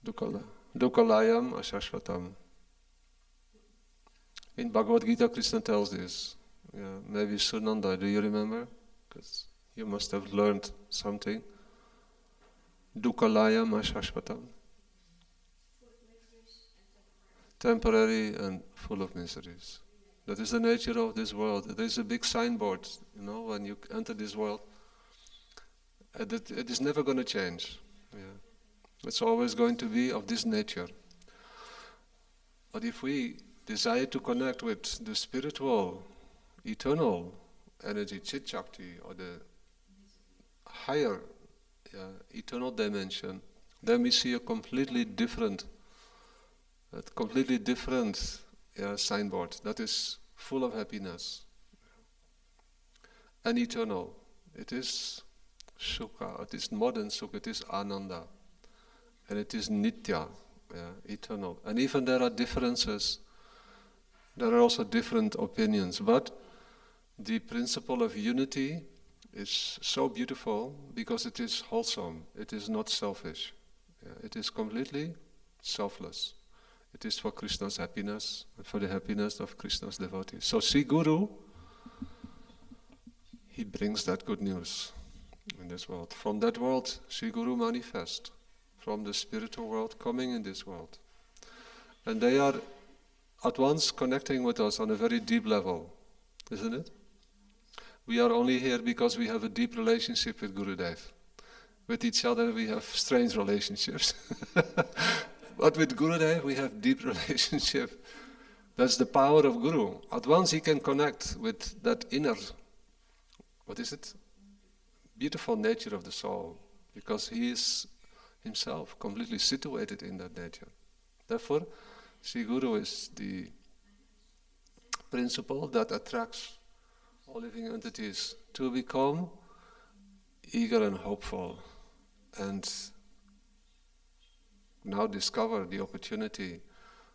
Dukkalayam ashashvatam. In Bhagavad Gita, Krishna tells this. Yeah, maybe Sunanda, do you remember? Because you must have learned something. Dukkalayam ashashvatam. Temporary and full of miseries. That is the nature of this world. There is a big signboard, when you enter this world. It is never going to change. Yeah. It's always going to be of this nature. But if we desire to connect with the spiritual, eternal energy, Chit Shakti, or the higher eternal dimension, then we see a completely different signboard that is full of happiness and eternal. It is Sukha, it is more than Sukha, it is Ananda, and it is Nitya, eternal. And even there are differences, there are also different opinions, but the principle of unity is so beautiful because it is wholesome, it is not selfish, it is completely selfless. It is for Krishna's happiness and for the happiness of Krishna's devotees. So Sri Guru, he brings that good news in this world. From that world, Sri Guru manifests. From the spiritual world coming in this world. And they are at once connecting with us on a very deep level, isn't it? We are only here because we have a deep relationship with Gurudeva. With each other we have strange relationships. But with Gurudev, we have deep relationship. That's the power of Guru. At once he can connect with that inner, beautiful nature of the soul, because he is himself completely situated in that nature. Therefore, Sri Guru is the principle that attracts all living entities to become eager and hopeful, and now discover the opportunity.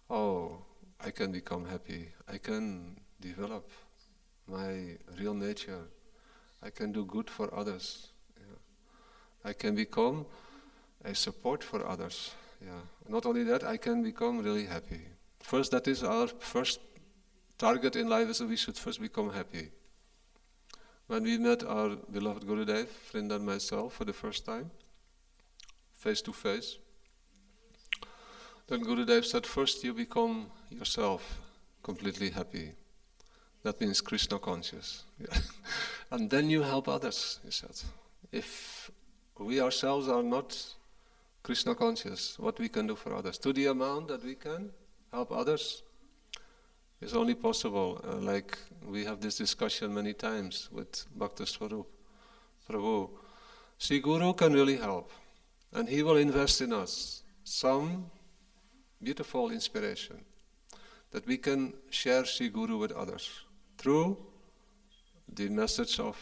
Oh, I can become happy. I can develop my real nature. I can do good for others. Yeah. I can become a support for others. Yeah. Not only that, I can become really happy. First, that is our first target in life, is that we should first become happy. When we met our beloved Gurudev, friend and myself, for the first time, face to face, then Gurudev said, first you become yourself completely happy. That means Krishna conscious. Yeah. And then you help others, he said. If we ourselves are not Krishna conscious, what we can do for others, to the amount that we can help others, is only possible. Like we have this discussion many times with Bhakta Swarup, Prabhu. Sri Guru can really help, and he will invest in us some beautiful inspiration that we can share Sri Guru with others through the message of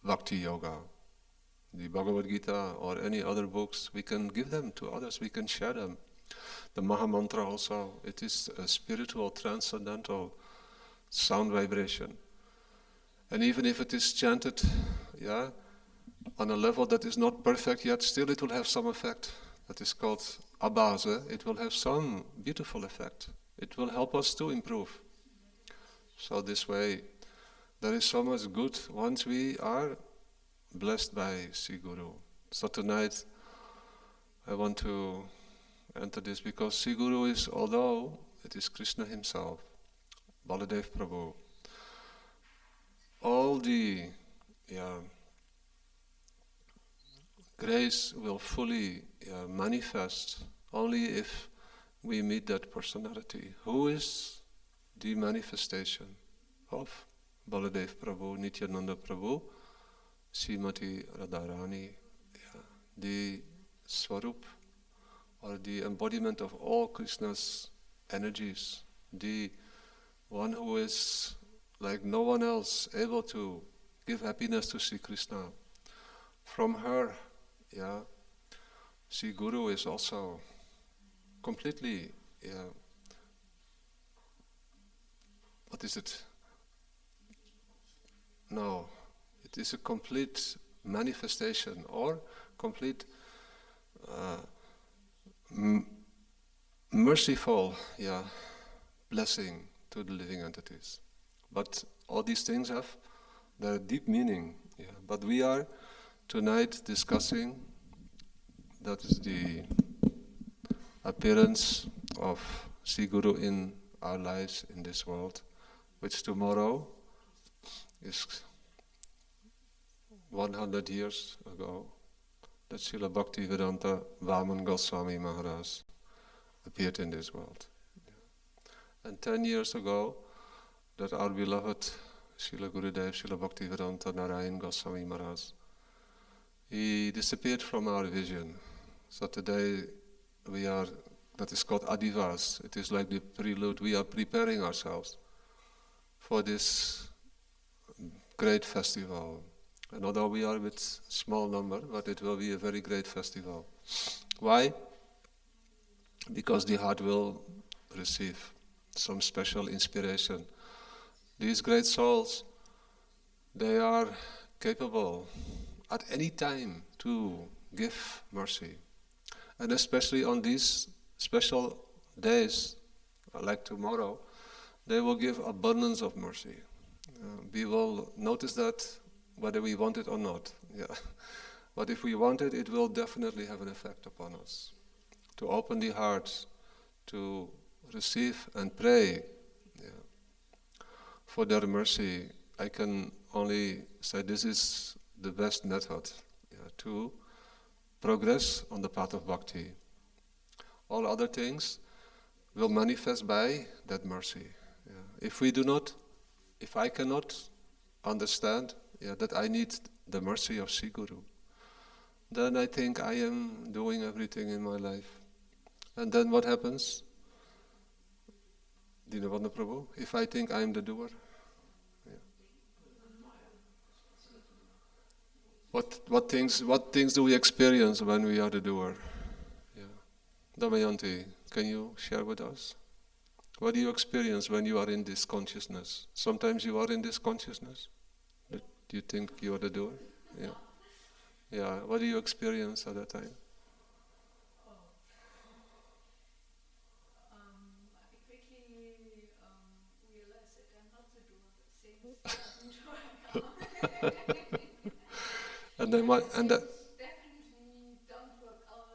Bhakti Yoga, the Bhagavad Gita or any other books. We can give them to others, we can share them. The Maha Mantra also, it is a spiritual, transcendental sound vibration. And even if it is chanted on a level that is not perfect yet, still it will have some effect. That is called abhasa. It will have some beautiful effect. It will help us to improve. So this way, there is so much good once we are blessed by Sri Guru. So tonight, I want to enter this because Sri Guru is, although it is Krishna himself, Baladev Prabhu, all the grace will fully manifest only if we meet that personality, who is the manifestation of Baladev Prabhu, Nityananda Prabhu, Srimati Radharani, the Swarup, or the embodiment of all Krishna's energies, the one who is like no one else able to give happiness to Sri Krishna. From her, Sri Guru is also completely, No, it is a complete manifestation or complete merciful blessing to the living entities. But all these things have their deep meaning. But we are tonight discussing, that is the appearance of Sri Guru in our lives in this world, which tomorrow is 100 years ago that Srila Bhaktivedanta Vaman Goswami Maharaj appeared in this world. And 10 years ago that our beloved Srila Gurudev, Srila Bhaktivedanta Narayan Goswami Maharaj, he disappeared from our vision. So today that is called Adhivas. It is like the prelude. We are preparing ourselves for this great festival. And although we are with small number, but it will be a very great festival. Why? Because the heart will receive some special inspiration. These great souls, they are capable at any time to give mercy. And especially on these special days, like tomorrow, they will give abundance of mercy. We will notice that whether we want it or not. But if we want it, it will definitely have an effect upon us. To open the heart, to receive and pray for their mercy, I can only say this is the best method, to progress on the path of bhakti. All other things will manifest by that mercy. Yeah. If I cannot understand that I need the mercy of Sri Guru, then I think I am doing everything in my life. And then what happens? Dinavana Prabhu, if I think I am the doer. Yeah. What things do we experience when we are the doer? Yeah. Damayanti, can you share with us? What do you experience when you are in this consciousness? Sometimes you are in this consciousness. Do you think you are the doer? Yeah. Yeah. What do you experience at that time? I quickly realized that I'm not the doer, but things happen to me. And then what? And that. Definitely don't work out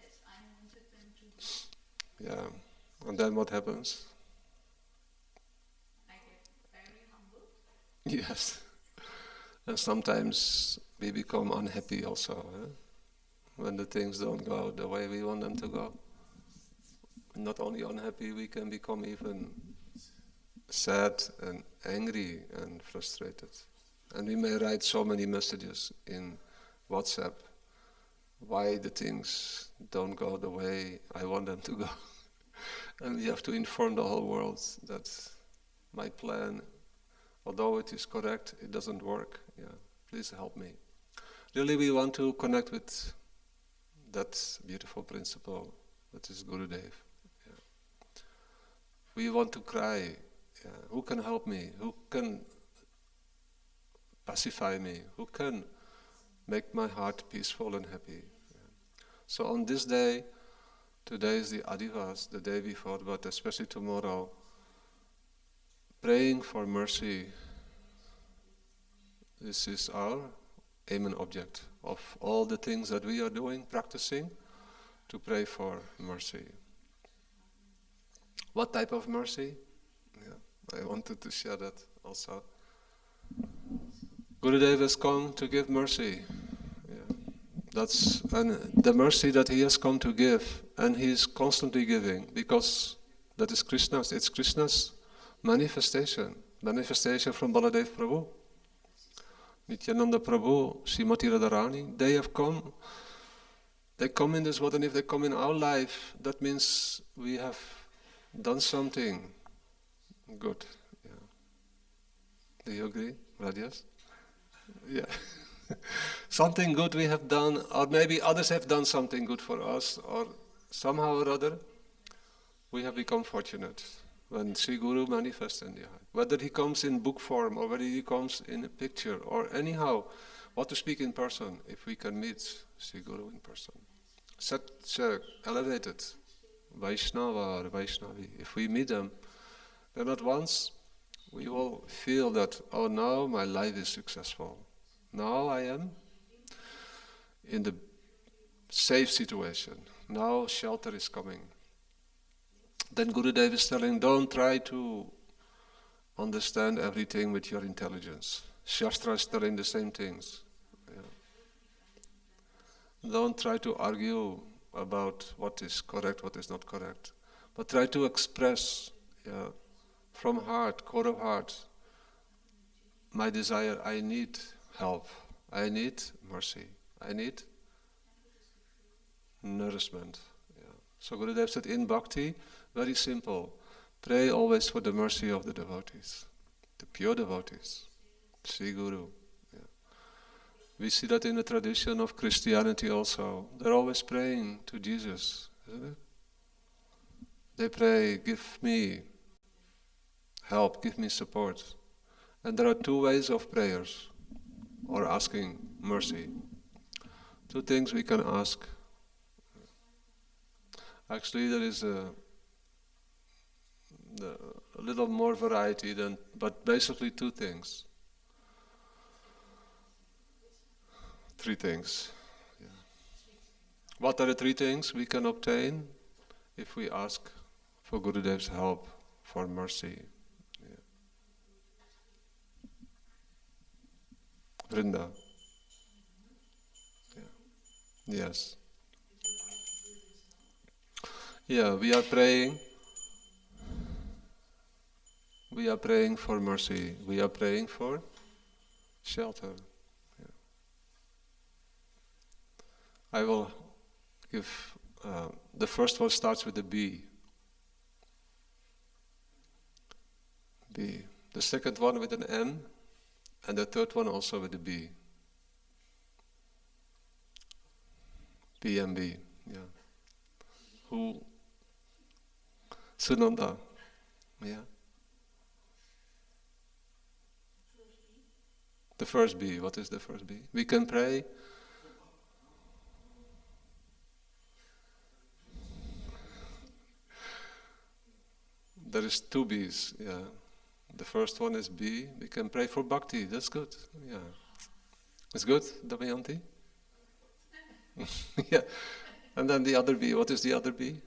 as I wanted them to do. Yeah. And then what happens? I get very humbled. Yes. And sometimes we become unhappy also, when the things don't go the way we want them to go. Not only unhappy, we can become even sad and angry and frustrated. And we may write so many messages in WhatsApp why the things don't go the way I want them to go. And we have to inform the whole world that my plan, although it is correct, it doesn't work. Yeah, please help me. Really, we want to connect with that beautiful principle, that is Gurudev. Yeah. We want to cry. Yeah. Who can help me? Who can pacify me? Who can make my heart peaceful and happy? Yeah. So on this day, today is the Adhivas, the day before, but especially tomorrow, praying for mercy. This is our aim and object of all the things that we are doing, practicing, to pray for mercy. What type of mercy? Yeah, I wanted to share that also. Gurudeva has come to give mercy. Yeah. And the mercy that he has come to give, and he is constantly giving, because that is Krishna's. It's Krishna's manifestation from Baladev Prabhu. Nityananda Prabhu, Srimati Radharani, they come in this world, and if they come in our life, that means we have done something good. Yeah. Do you agree, Rajas? Yeah. Something good we have done, or maybe others have done something good for us, or somehow or other, we have become fortunate when Sri Guru manifests in the heart. Whether he comes in book form, or whether he comes in a picture, or anyhow, what to speak in person, if we can meet Sri Guru in person. Such elevated Vaishnava or Vaishnavi, if we meet them, then at once we will feel that, oh, now my life is successful. Now I am in the safe situation. Now shelter is coming. Then Gurudeva is telling, don't try to understand everything with your intelligence. Shastra is telling the same things. Yeah. Don't try to argue about what is correct, what is not correct. But try to express from heart, core of heart, my desire, I need help, I need mercy, I need nourishment. Yeah. So Gurudev said in bhakti, very simple, pray always for the mercy of the devotees, the pure devotees, Sri Guru. Yeah. We see that in the tradition of Christianity also. They're always praying to Jesus, isn't it? They pray, give me help, give me support. And there are two ways of prayers, or asking mercy. Two things we can ask. Actually, there is a little more variety but basically two things. Three things. Yeah. What are the three things we can obtain if we ask for Gurudev's help, for mercy? Yeah. Vrinda. Yeah. Yes. Yeah, we are praying. We are praying for mercy. We are praying for shelter. Yeah. I will give, the first one starts with the B. B. The second one with an N, and the third one also with a B. B and B, yeah. Who? Sunanda, yeah. The first B, what is the first B? We can pray. There is two B's, yeah. The first one is B. We can pray for bhakti. That's good, yeah. It's good, Damayanti? Yeah. And then the other B. What is the other B?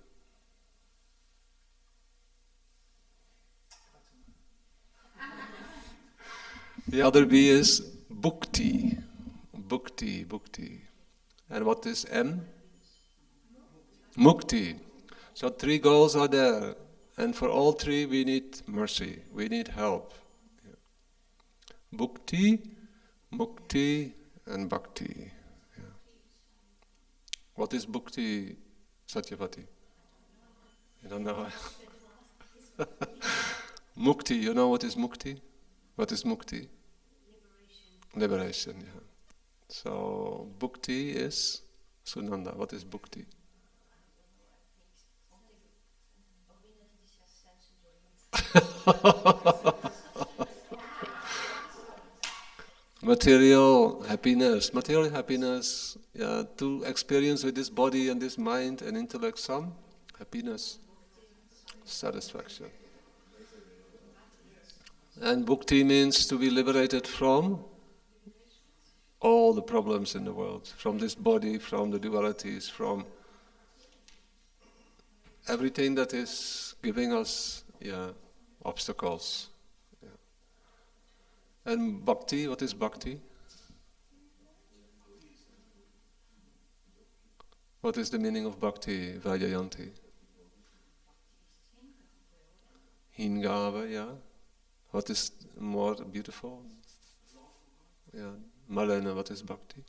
The other B is bhukti. Bhukti, bhukti. And what is M? Mukti. So three goals are there. And for all three we need mercy. We need help. Yeah. Bhukti, mukti, and bhakti. Yeah. What is bhukti, Satyavati? You don't know? Mukti, you know what is mukti? What is mukti? Liberation, yeah. So, bhukti is Sunanda. What is bhukti? Material happiness, yeah, to experience with this body and this mind and intellect some happiness, satisfaction. And bhukti means to be liberated from all the problems in the world, from this body, from the dualities, from everything that is giving us obstacles. Yeah. And bhakti, what is bhakti? What is the meaning of bhakti, Vajayanti? Hingava, yeah. What is more beautiful? Yeah. Malena, what is bhakti?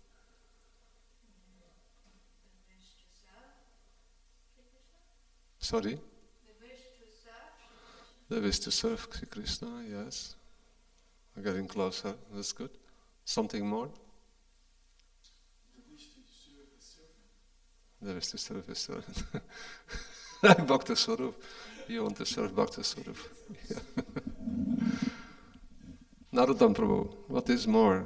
Sorry? The wish to serve Sri Krishna, yes. We're getting closer, that's good. Something more? The wish to serve a servant. Bhakta Swarup. You want to serve Bhakta Swarup. Yeah. Narottam Prabhu, what is more?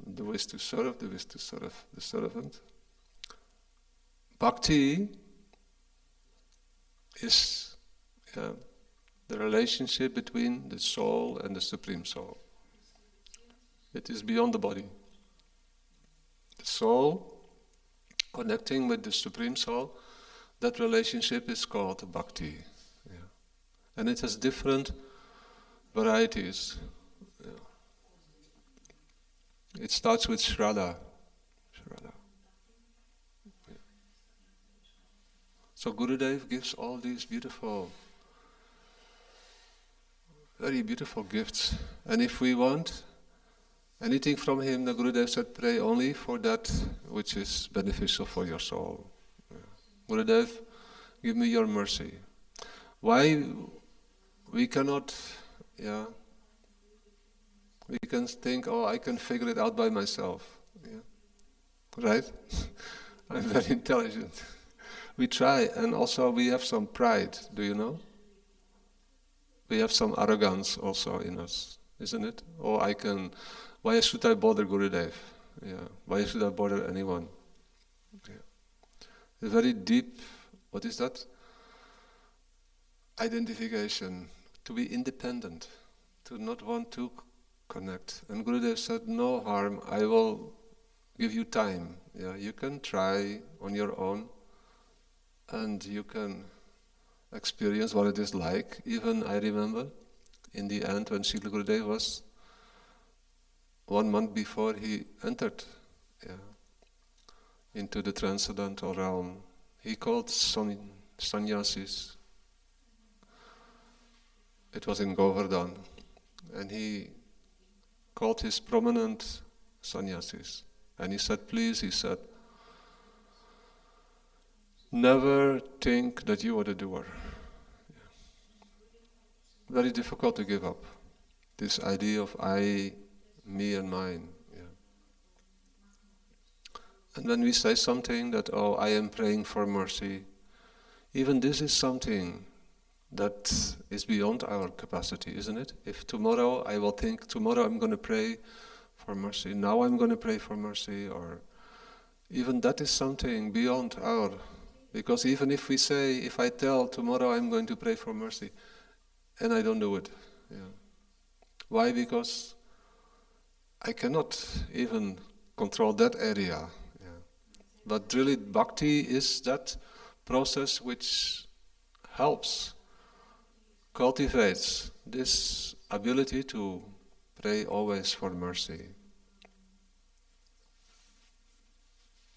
The wish to serve the servant. Bhakti is the relationship between the soul and the Supreme Soul. It is beyond the body. The soul connecting with the Supreme Soul, that relationship is called bhakti. Yeah. And it has different varieties. Yeah. It starts with Srila. Yeah. So Gurudeva gives all these beautiful, very beautiful gifts. And if we want anything from him, the Gurudeva said, pray only for that which is beneficial for your soul. Yeah. Gurudev, give me your mercy. Why we cannot, we can think, I can figure it out by myself. Yeah. Right? I'm very intelligent. We try, and also we have some pride, do you know? We have some arrogance also in us, isn't it? Why should I bother Gurudev? Yeah. Why should I bother anyone? Yeah. A very deep, what is that? Identification, to be independent, to not want to connect. And Gurudev said, no harm, I will give you time. Yeah, you can try on your own, and you can experience what it is like. Even I remember, in the end, when Srila Gurudev was 1 month before he entered into the transcendental realm. He called sannyasis. It was in Govardhan, and he called his prominent sannyasis. And he said, please, he said, never think that you are the doer. Very difficult to give up. This idea of I, me and mine. And when we say something that, oh, I am praying for mercy, even this is something that is beyond our capacity, isn't it? If tomorrow I will think, tomorrow I'm going to pray for mercy, now I'm going to pray for mercy, or even that is something beyond our, because even if we say, if I tell tomorrow I'm going to pray for mercy, and I don't do it. Why? Because I cannot even control that area. But really, bhakti is that process which helps, cultivates this ability to pray always for mercy,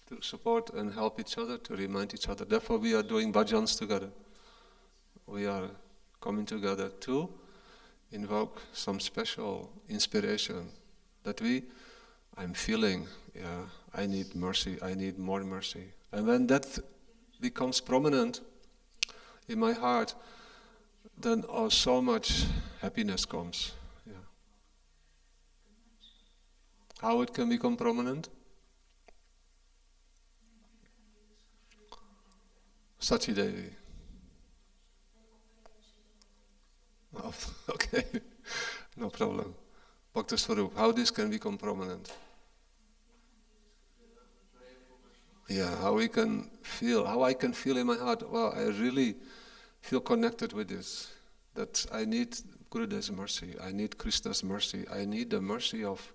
to support and help each other, to remind each other. Therefore, we are doing bhajans together. We are coming together to invoke some special inspiration that I'm feeling, I need mercy, I need more mercy. And when that becomes prominent in my heart, then so much happiness comes. How it can become prominent? Sachi Devi. Oh, okay, no problem. Bhakta Swarup, how this can become prominent? How I can feel in my heart, wow, I really feel connected with this, that I need Gurudev's mercy, I need Krishna's mercy, I need the mercy of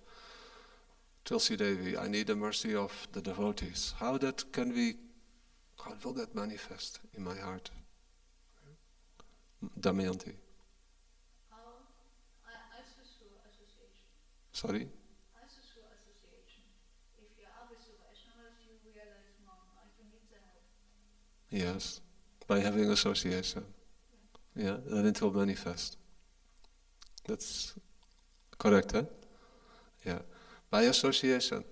Tulsi Devi, I need the mercy of the devotees. How will that manifest in my heart? Damayanti. Sorry? Association. If you are with Seva-Ashram, you realize, I can need the help. Yes, by having association. Then it will manifest. That's correct, huh? By association.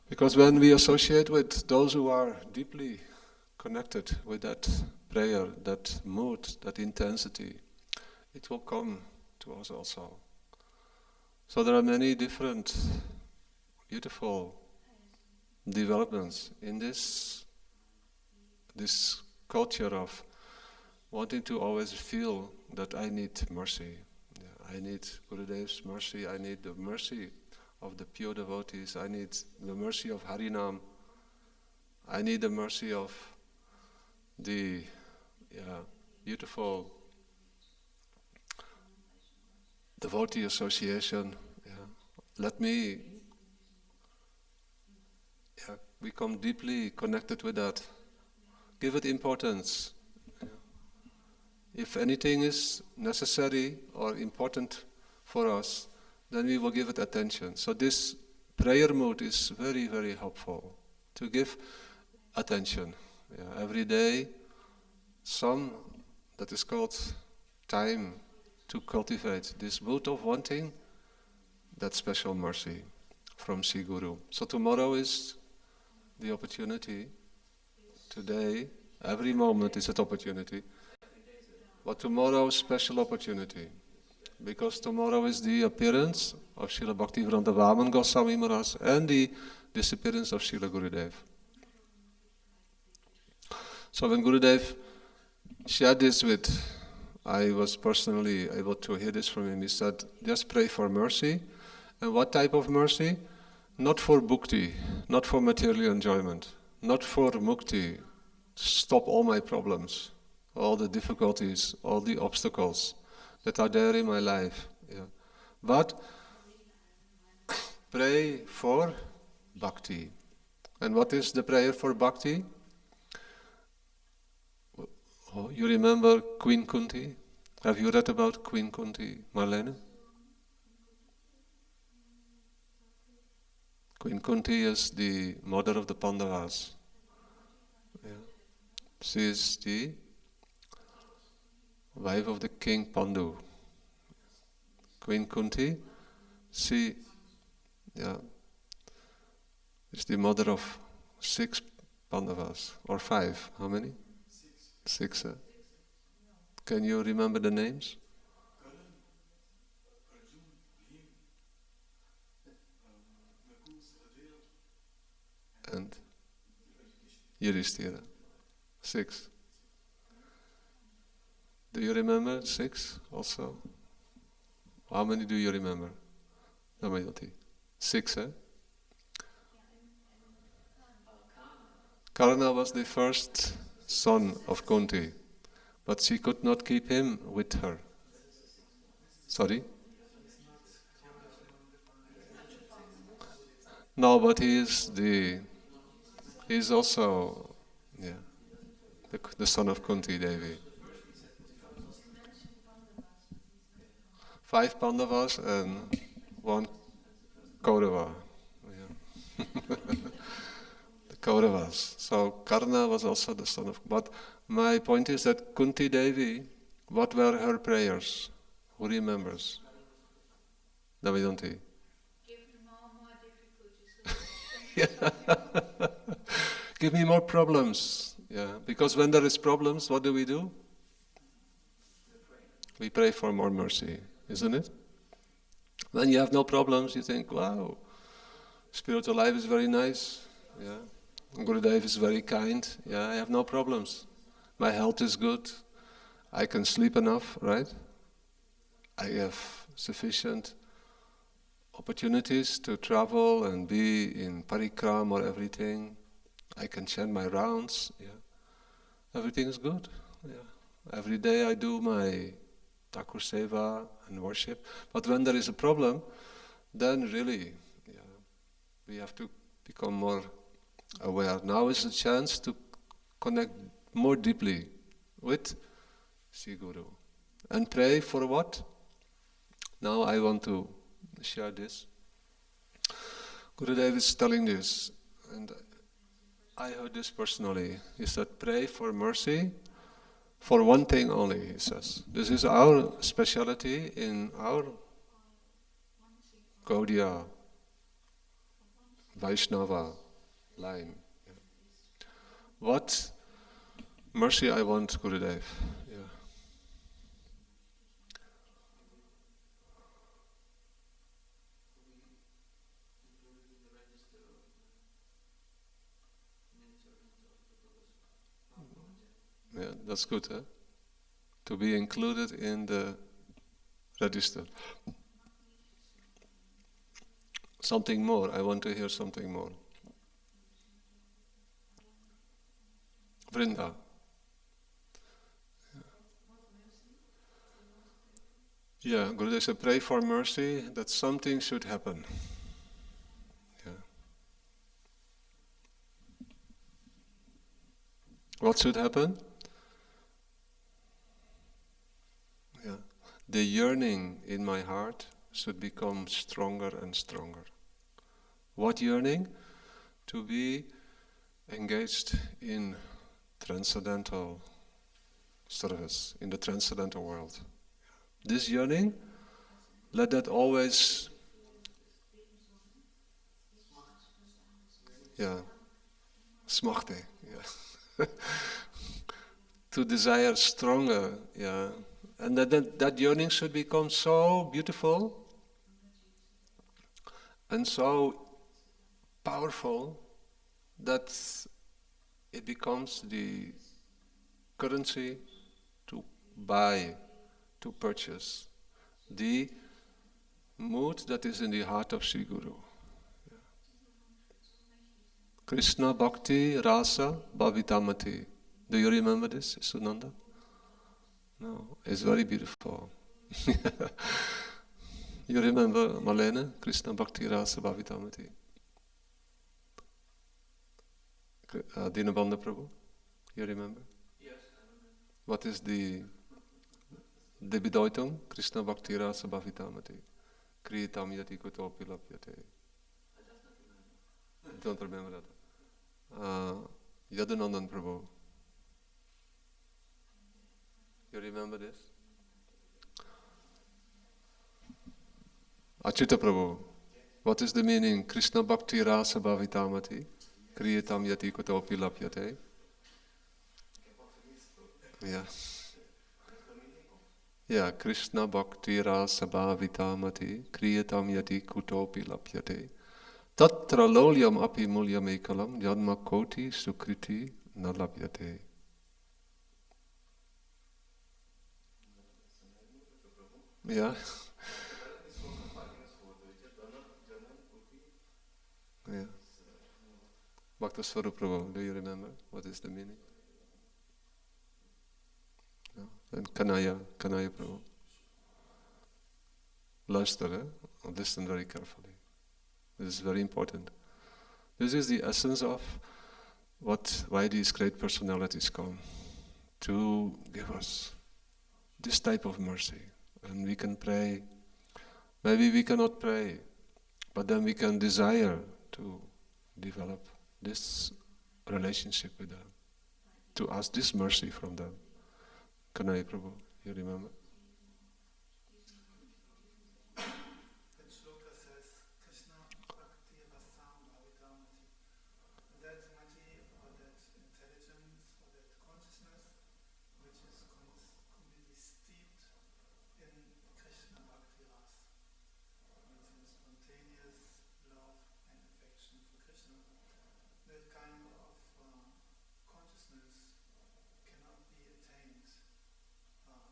Because when we associate with those who are deeply connected with that prayer, that mood, that intensity, it will come to us also. So there are many different beautiful developments in this culture of wanting to always feel that I need mercy. I need Gurudev's mercy, I need the mercy of the pure devotees, I need the mercy of Harinam, I need the mercy of the beautiful devotee association. Let me become deeply connected with that. Give it importance. If anything is necessary or important for us, then we will give it attention. So this prayer mood is very, very helpful to give attention. Every day, that is called time to cultivate this mood of wanting that special mercy from Sri Guru. So tomorrow is the opportunity. Today, every moment is an opportunity. But tomorrow, special opportunity. Because tomorrow is the appearance of Srila Bhaktivedanta Vaman Goswami Maharaj and the disappearance of Srila Gurudev. So when Gurudev shared this I was personally able to hear this from him. He said, just pray for mercy. And what type of mercy? Not for bhukti, not for material enjoyment, not for mukti, stop all my problems, all the difficulties, all the obstacles that are there in my life. But pray for bhakti. And what is the prayer for bhakti? You remember Queen Kunti? Have you read about Queen Kunti, Marlene? Queen Kunti is the mother of the Pandavas. Yeah. She is the wife of the king Pandu. Queen Kunti, she is the mother of 6 Pandavas, or 5. How many? 6. Can you remember the names? And Yudhishthira. 6. Do you remember 6 also? How many do you remember? Damayanti. 6, eh? Karna was the first son of Kunti, but she could not keep him with her. Sorry? No, but he is also, the son of Kunti Devi. 5 Pandavas and 1 Kaurava. Yeah. The Kauravas. So Karna was also the son of. But my point is that Kunti Devi, what were her prayers? Who remembers? Damayanti. Give him all more difficulties. Give me more problems. Yeah, because when there is problems, what do? We pray for more mercy, isn't it? When you have no problems, you think, wow, spiritual life is very nice. Yeah, Gurudeva is very kind. Yeah, I have no problems. My health is good. I can sleep enough, right? I have sufficient opportunities to travel and be in parikram or everything. I can chant my rounds. Yeah, everything is good. Yeah, every day I do my Thakur Seva and worship. But when there is a problem, then really, we have to become more aware. Now is the chance to connect more deeply with Sri Guru. And pray for what? Now I want to share this. Gurudeva is telling this, and I heard this personally. He said, pray for mercy for one thing only, he says. This is our speciality in our Gaudiya Vaishnava line. Yeah. What mercy I want, Gurudev. Yeah, that's good, huh? To be included in the register. Something more. I want to hear something more. Vrinda. Yeah, Gurudev said, pray for mercy that something should happen. Yeah. What should happen? Yeah. The yearning in my heart should become stronger and stronger. What yearning? To be engaged in transcendental service, in the transcendental world. This yearning, let that always, smachte, to desire stronger, and that yearning should become so beautiful and so powerful that it becomes the currency to buy, to purchase the mood that is in the heart of Sri Guru. Yeah. Krishna Bhakti Rasa Bhavitamati. Do you remember this, Sunanda? No, it's very beautiful. You remember, Malene? Krishna Bhakti Rasa Bhavitamati. Dinabanda Prabhu? You remember? Yes, I remember. What is the Bedeutung? Krishna Bhakti Rasa Bhavitamati. Kritam yati kutopi lapyate. I just not remember. don't remember that. Yadanandan Prabhu. You remember this? Achyuta Prabhu. What is the meaning? Krishna Bhakti Rasa Bhavitamati Kriyatam Yati Kutopi Lapyate. Yeah. Yeah, Krishna Bhakti Rasa Bhavitamati Kriyatam Yati Kutopi Lapyate. Tatra lolyam api mulyam ekalam yadma koti sukriti na lapyate. Yeah. Yeah. Bhakta Swarup Prabhu, do you remember? What is the meaning? No. And Kanaya Prabhu. Luister, listen very carefully. This is very important. This is the essence of why these great personalities come. To give us this type of mercy. And we can pray. Maybe we cannot pray, but then we can desire to develop this relationship with them, to ask this mercy from them. Kanai Prabhu, you remember? That shloka says, Krishna Bhakti Rasam Bhavitamati. That mati, or that intelligence, or that consciousness, which is completely steeped in Krishna Bhakti Ras, which is spontaneous love and affection for Krishna. That kind of consciousness cannot be attained by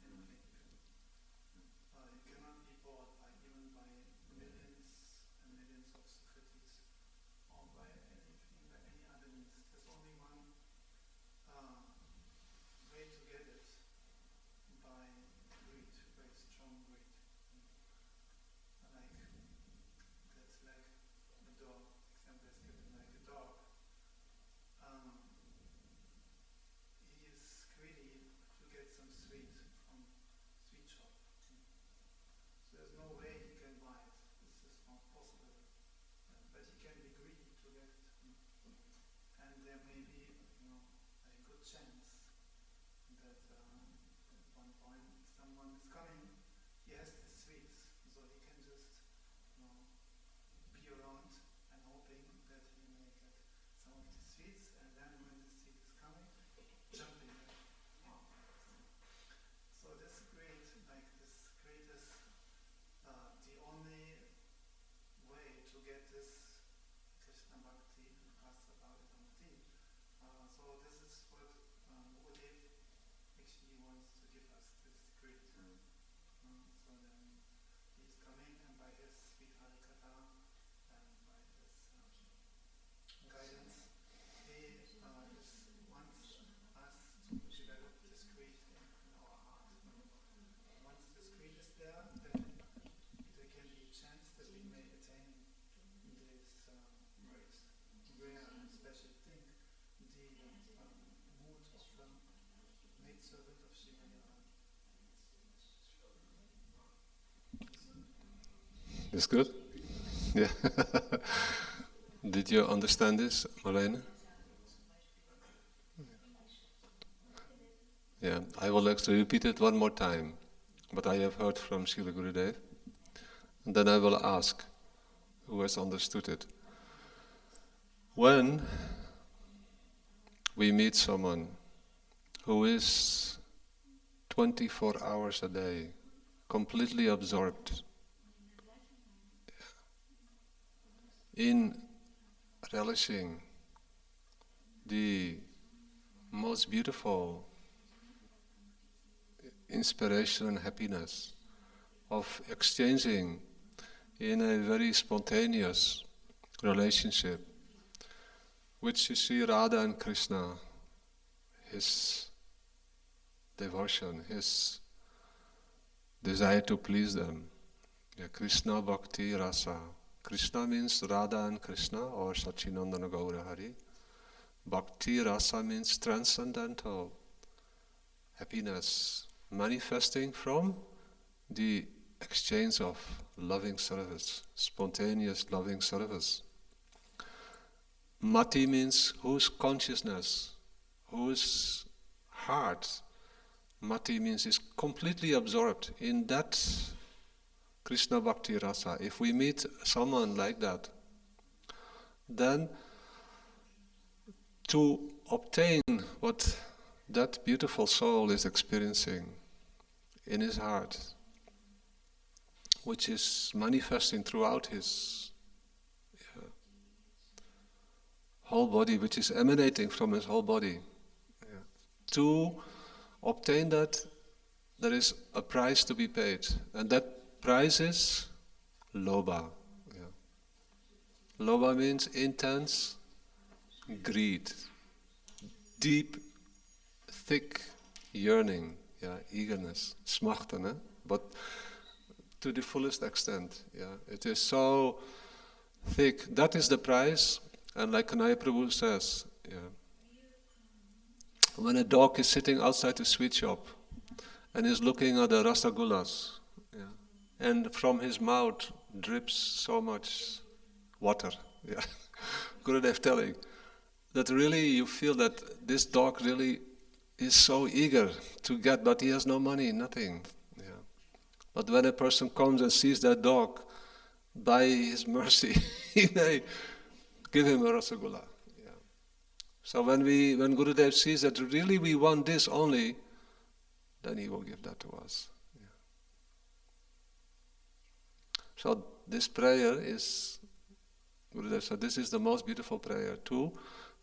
anything. It cannot be bought even by millions and millions of securities or by anything, by any other means. There's only one way to get it, by greed, very strong greed. That's like a dog. Example is given like a dog. He is greedy to get some sweet from sweet shop. So there's no way he can buy it. This is not possible. But he can be greedy to get it. And there may be, a good chance that at one point someone is coming. He has the sweets, so he can just, be around and hoping that he may get some of the sweets. And then when the sweet is coming, jumping there. So this great, this greatest, the only way to get this Krishna Bhakti, Rasa Bhavitamati. So this is what Gurudeva actually wants to give us, this great. So then he's coming, and by his sweet Harikatha and by his guidance, he wants us to develop this greed in our heart. Once this greed is there, then there can be a chance that we may attain this great, rare and special thing, the mood of the maidservant of Shiva. Is good? Yeah. Did you understand this, Marlene? Yeah, I will actually repeat it one more time, but I have heard from Srila Gurudeva, and then I will ask who has understood it. When we meet someone who is 24 hours a day, completely absorbed in relishing the most beautiful inspiration and happiness of exchanging in a very spontaneous relationship, which you see Radha and Krishna, his devotion, his desire to please them. Yeah, Krishna Bhakti Rasa. Krishna means Radha and Krishna, or Sachinandana Gaura Hari. Bhakti Rasa means transcendental happiness, manifesting from the exchange of loving service, spontaneous loving service Mati means whose consciousness, whose heart. Mati means is completely absorbed in that Krishna Bhakti Rasa. If we meet someone like that, then to obtain what that beautiful soul is experiencing in his heart, which is manifesting throughout his whole body, which is emanating from his whole body. To obtain that, there is a price to be paid, and that price is lobha. Lobha means intense greed, deep, thick yearning, eagerness, smachten, but to the fullest extent. It is so thick. That is the price. And like Kanaya Prabhu says, when a dog is sitting outside the sweet shop and is looking at the rasagullas, and from his mouth drips so much water, Gurudev telling that really you feel that this dog really is so eager to get, but he has no money, nothing. But when a person comes and sees that dog, by his mercy, he may give him a rasagula. So when Gurudev sees that really we want this only, then he will give that to us. So this prayer is, Gurudev said, this is the most beautiful prayer, to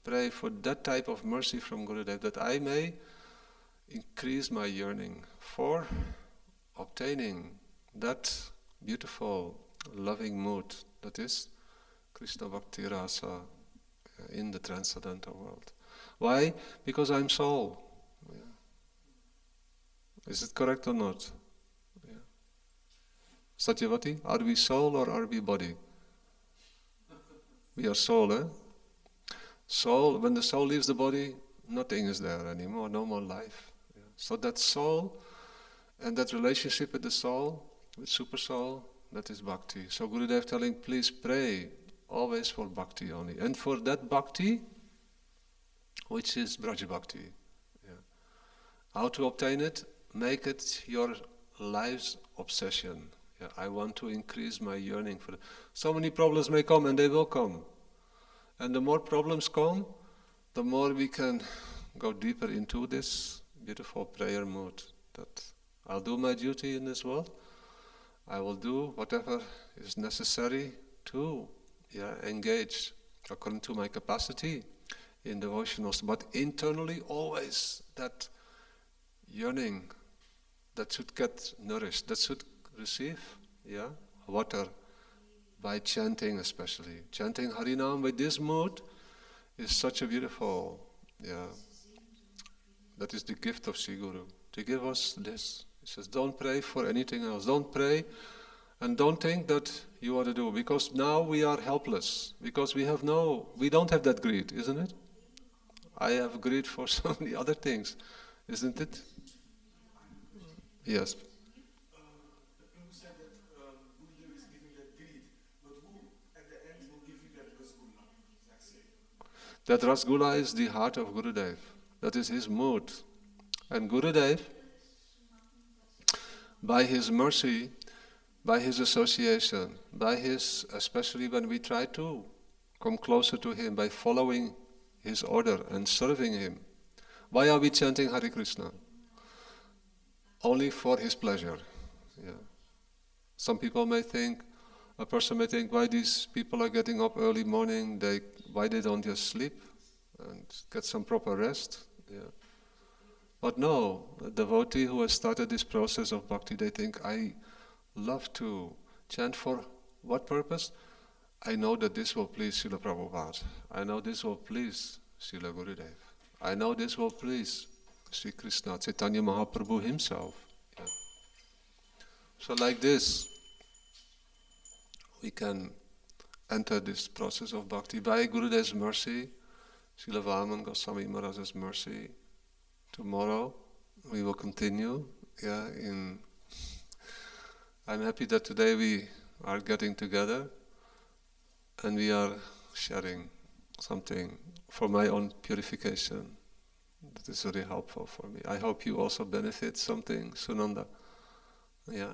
pray for that type of mercy from Gurudev, that I may increase my yearning for obtaining that beautiful, loving mood that is Krishna Bhakti Rasa in the transcendental world. Why? Because I'm soul. Is it correct or not? Satyavati, are we soul or are we body? We are soul, eh? Soul, when the soul leaves the body, nothing is there anymore, no more life. So that soul and that relationship with the soul, with super soul, that is bhakti. So Gurudev telling, please pray always for bhakti only. And for that bhakti, which is Braja Bhakti. How to obtain it? Make it your life's obsession. I want to increase my yearning for it. So many problems may come, and they will come. And the more problems come, the more we can go deeper into this beautiful prayer mood. That I'll do my duty in this world. I will do whatever is necessary to engage according to my capacity in devotionals. But internally, always that yearning that should get nourished, that should receive water by chanting, especially. Chanting Harinam with this mood is such a beautiful, that is the gift of Sri Guru, to give us this. He says, don't pray for anything else. Don't pray and don't think that you ought to do, because now we are helpless, because we don't have that greed, isn't it? I have greed for so many other things, isn't it? Yes. Prabhu said that Gurudeva is giving that greed, but who at the end will give you that rasgulla? That rasgulla is the heart of Gurudev. That is his mood. And Gurudev, by his mercy, by his association, especially when we try to come closer to him by following his order and serving him. Why are we chanting Hare Krishna? Only for his pleasure. Some people may think, a person may think, why these people are getting up early morning, why they don't just sleep and get some proper rest? But no, a devotee who has started this process of bhakti, they think, I love to chant for what purpose? I know that this will please Srila Prabhupada. I know this will please Srila Gurudev. I know this will please Sri Krishna, Chaitanya Mahaprabhu himself. So like this, we can enter this process of bhakti by Gurudev's mercy, Srila Vaman Goswami Maharaj's mercy. Tomorrow we will continue. I'm happy that today we are getting together and we are sharing something for my own purification. That is very helpful for me. I hope you also benefit something, Sunanda. Yeah.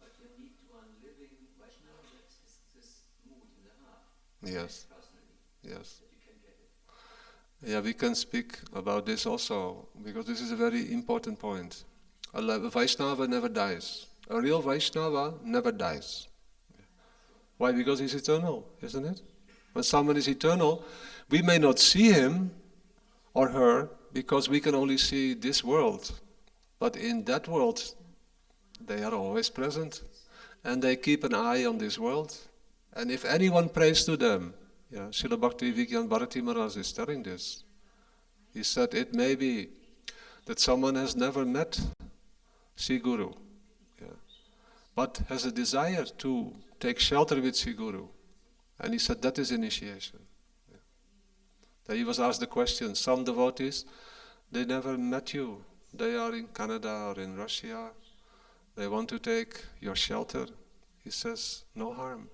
But you need one living Vaishnava that is this mood in the heart. Yes. Personally. Yes. That you can get it. Yeah, we can speak about this also, because this is a very important point. A Vaishnava never dies. A real Vaishnava never dies. Why? Because he's eternal, isn't it? When someone is eternal, we may not see him or her because we can only see this world. But in that world, they are always present. And they keep an eye on this world. And if anyone prays to them, Srila Bhakti Vigyan Bharati Maharaj is telling this. He said it may be that someone has never met Sri Guru, but has a desire to take shelter with Sri Guru. And he said that is initiation. Then he was asked the question, some devotees, they never met you. They are in Canada or in Russia. They want to take your shelter. He says, no harm.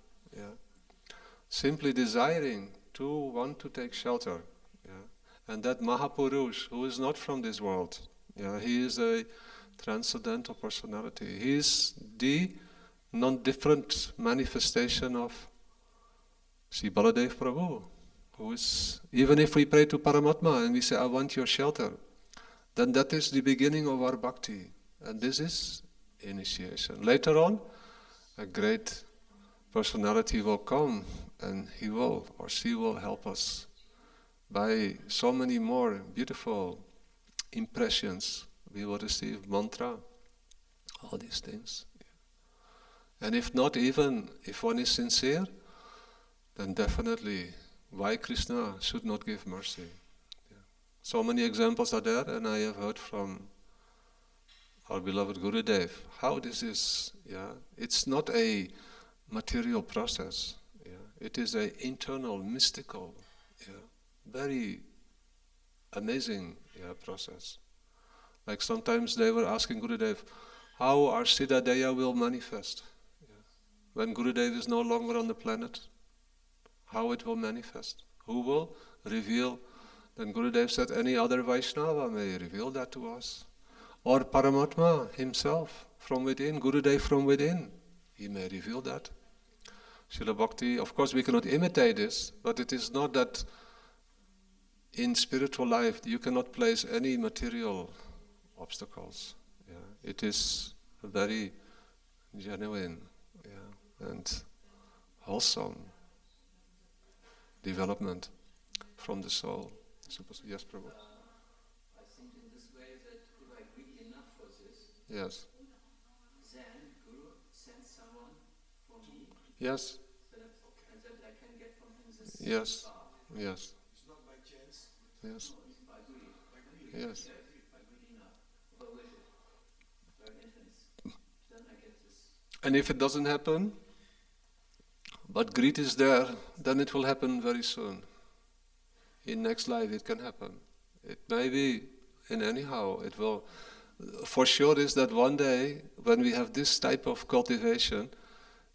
Simply desiring to want to take shelter. And that Mahapurush, who is not from this world, he is a transcendental personality. He is the non-different manifestation of Sri Baladev Prabhu, who is, even if we pray to Paramatma and we say, I want your shelter, then that is the beginning of our bhakti. And this is initiation. Later on, a great personality will come and he will or she will help us by so many more beautiful impressions. We will receive mantra, all these things. And if not, even if one is sincere, then definitely why Krishna should not give mercy. So many examples are there, and I have heard from our beloved Gurudeva how this is. It's not a material process. It is an internal, mystical, very amazing process. Like sometimes they were asking Gurudev, how our Siddha Deya will manifest? When Gurudev is no longer on the planet, how it will manifest? Who will reveal? Then Gurudev said, any other Vaishnava may reveal that to us. Or Paramatma himself from within, Gurudev from within, he may reveal that. Srila Bhakti, of course we cannot imitate this, but it is not that in spiritual life you cannot place any material obstacles. It is a very genuine and wholesome development from the soul. Yes, Prabhu. I think in this way that if I greedy enough for this, Yes. then Guru sends someone for me. Yes. And that I can get from him this Yes. path. Yes. It's not by chance. Yes. By greed. Yes. By greed enough. If I wish it. By intense. Then I get this. And if it doesn't happen, but greed is there, then it will happen very soon. In next life it can happen. It may be in anyhow. It will. For sure is that one day when we have this type of cultivation,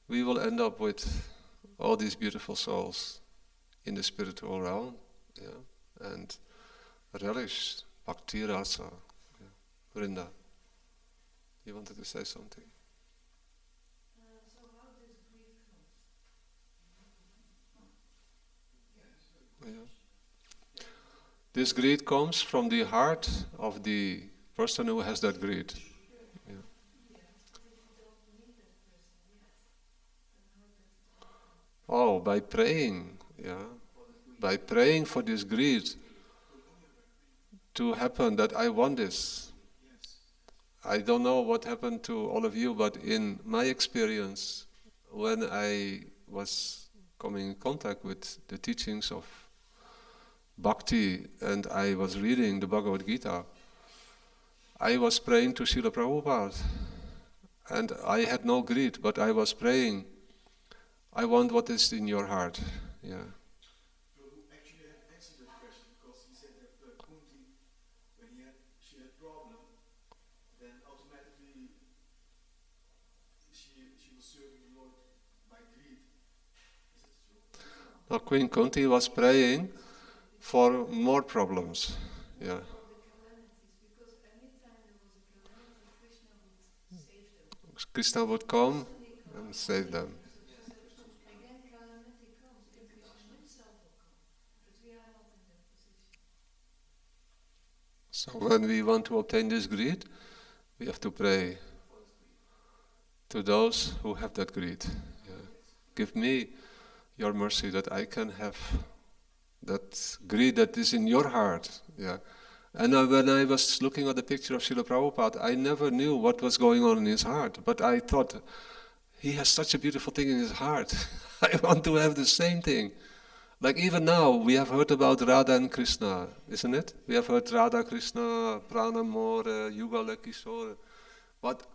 we will end up with all these beautiful souls in the spiritual realm, and relish bhakti rasa. Vrinda, you wanted to say something? So how does grief come? This greed comes from the heart of the person who has that greed. Oh, by praying, by praying for this greed to happen, that I want this. I don't know what happened to all of you, but in my experience, when I was coming in contact with the teachings of Bhakti and I was reading the Bhagavad Gita, I was praying to Srila Prabhupada, and I had no greed, but I was praying, I want what is in your heart. Prabhu actually had answered that question because he said that Kunti, when she had problem, then automatically she was serving the Lord by greed. Is it true? Now, Queen Kunti was praying for more problems. Yeah. For the calamities, because anytime there was a calamity, Krishna would save them. Krishna would come and save them. So she said, again calamity comes, then Krishna himself will come. But we are not in that position. So when we want to obtain this greed, we have to pray to those who have that greed. Yeah. Give me your mercy that I can have that greed that is in your heart. Yeah. And when I was looking at the picture of Srila Prabhupada, I never knew what was going on in his heart. But I thought, he has such a beautiful thing in his heart. I want to have the same thing. Like even now, we have heard about Radha and Krishna, isn't it? We have heard Radha, Krishna, Pranamore, Yugala Kishore. But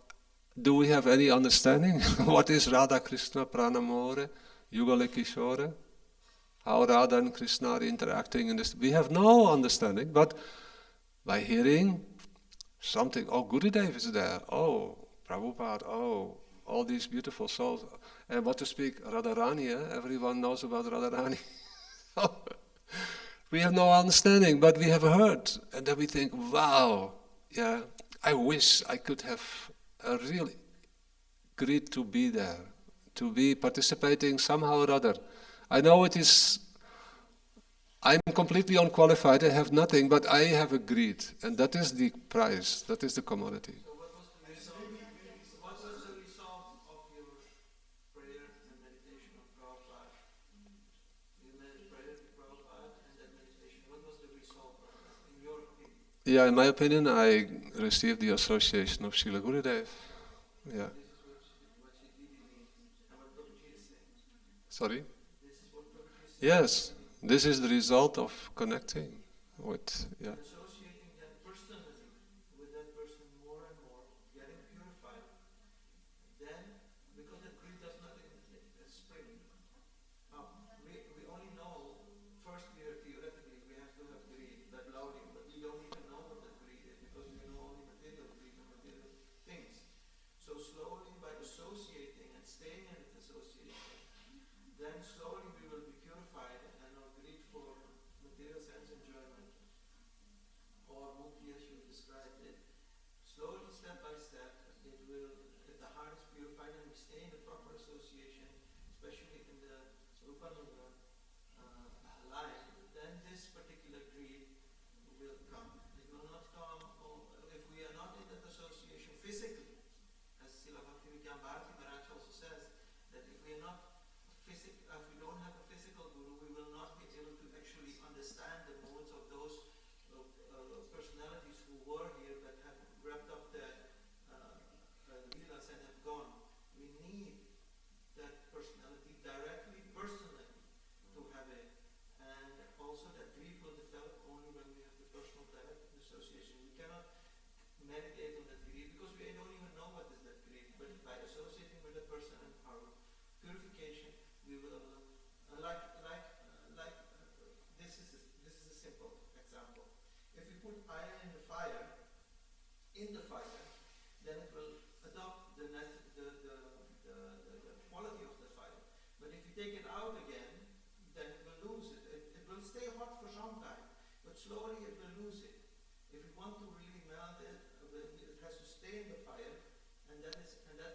do we have any understanding? What is Radha, Krishna, Pranamore, Yugala Kishore? How Radha and Krishna are interacting in this? We have no understanding, but by hearing something, oh, Gurudeva is there, oh, Prabhupada, oh, all these beautiful souls. And what to speak, Radharani, everyone knows about Radharani. We have no understanding, but we have heard. And then we think, wow, yeah, I wish I could have a real greed to be there, to be participating somehow or other. I know it is, I'm completely unqualified, I have nothing, but I have a greed. And that is the price, that is the commodity. So what was the result of your prayer and meditation of Prabhupada? You made prayer to Prabhupada and that meditation. What was the result of that, in your opinion? Yeah, in my opinion, I received the association of Srila Gurudeva. Yeah. This is what she really means, and what Prabhuji is saying. Sorry? This is what Prabhuji is saying. Yes, this is the result of connecting with, yeah. Associating that personally with that person more and more, getting purified, then, because that greed does not spring. We only know, first theoretically, we have to have greed, that loading, but we don't even know what that greed is, because we know only material greed and material things. So slowly, by associating and staying in that association, then slowly we will be purified and not greed for material sense enjoyment, or mukti as you described it. Slowly, step by step, it will, if the heart is purified and we stay in the proper association, especially in the Rupanuga line, then this particular greed will come. It will not come if we are not in that association physically, as Srila Bhaktivedanta Bharati Maharaj also says, that if we are not if we don't have a physical guru, we will not be able to actually understand the modes of those personalities who were here but have wrapped up their leelas and have gone. We need that personality directly, personally, to have it. And also that greed will develop only when we have the personal direct association. We cannot meditate on that greed because we don't even know what is that greed. But by associating with a person and our purification, we will this is a simple example. If we put iron in the fire, then it will adopt the quality of the fire. But if you take it out again, then it will lose it. It will stay hot for some time, but slowly it will lose it. If we want to really melt it, it has to stay in the fire, and that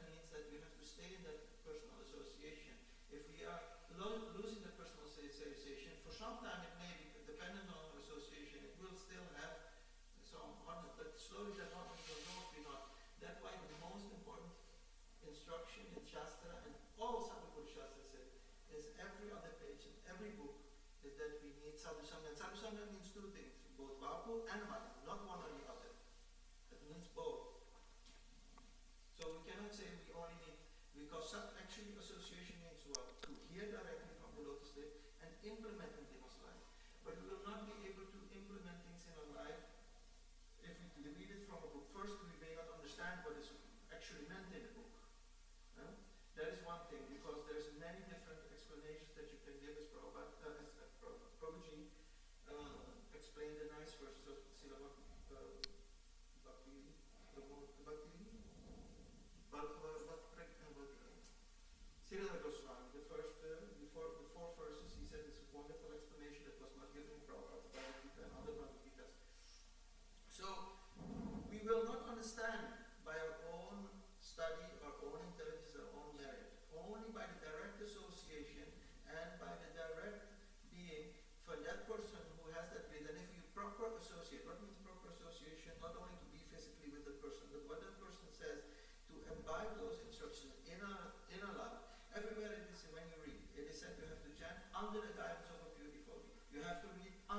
means that we have to stay in that personal association. If we are losing the personal association, for some time it may be dependent on our association, it will still have some hotness, but slowly that hotness will go if we not. That's why the most important instruction in Shastra, and all Sadhguru Shastra said, is every other page in every book, is that we need Sadhusanga. And Sadhusanga means two things, both Vapu and Maya, not one or the other. It means both. So we cannot say we only need, because actually association means what? To hear directly from the lotus slip and implement it in one's life. But we will not be able to implement things in our life if we read it from a book. First, we may not understand what is actually meant in the book. That is one thing, because there's many different explanations that you can give as Prabhuji explained the nice verses of Srila Srila Goswami, the four verses, he said it's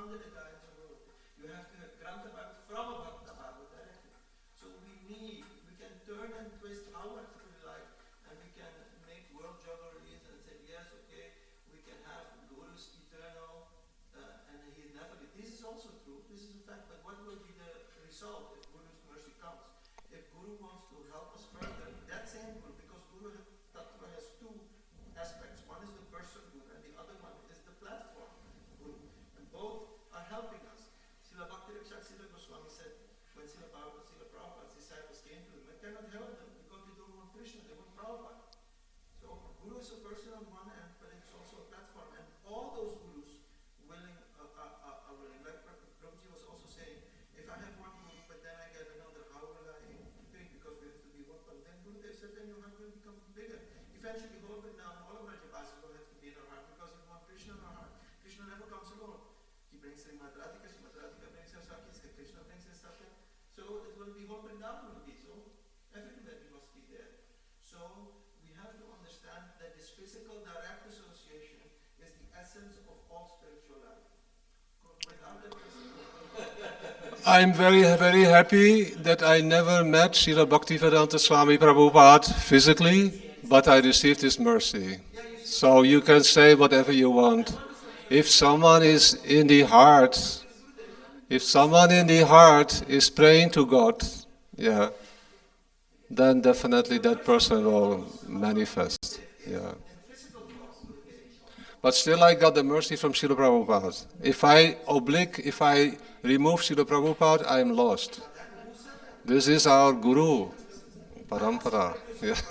under the guidance of Guru. You have to have Grantha Bhakti from a Bhakta Bhagavad directly. So we can turn and twist how much we like, and we can make world geographies and say, yes, okay, we can have Guru's eternal, and he never did. This is also true, this is a fact, but what will be the result if Guru's mercy comes? If Guru wants to help us further, that same Guru, because Guru Tattva has two aspects. One is the person Guru, and the other one is the platform Guru. And both are helping us. Srila Bhakti-Rakshak Srila Goswami said, when Srila Prabhupada's disciples came to him, I cannot help them because they don't want Krishna, they want Prabhupada. So Guru is a person on one end, but it's also a platform. And all those Gurus willing, are willing. Like Prabhuji was also saying, if I have one Guru, but then I get another, how will I think? Because we have to be one. But then Gurudev said, then your heart will become bigger. Eventually, all of Brajavasis will have to be in our heart, because if we want Krishna in our heart, Krishna never comes alone. He brings Srimad Radhika, Srimad Radhika brings her Sakhi, Krishna brings his Sakhi. So it will be whole Vrindavan will be. So everybody must be there. So we have to understand that this physical direct association is the essence of all spiritual life. Without the physical, I'm very, very happy that I never met Srila Bhaktivedanta Swami Prabhupada physically, but I received his mercy. So you can say whatever you want. If someone is in the heart, if someone in the heart is praying to God, yeah, then definitely that person will manifest. Yeah. But still I got the mercy from Srila Prabhupada. If I remove Srila Prabhupada, I am lost. This is our Guru, Parampara. Yeah.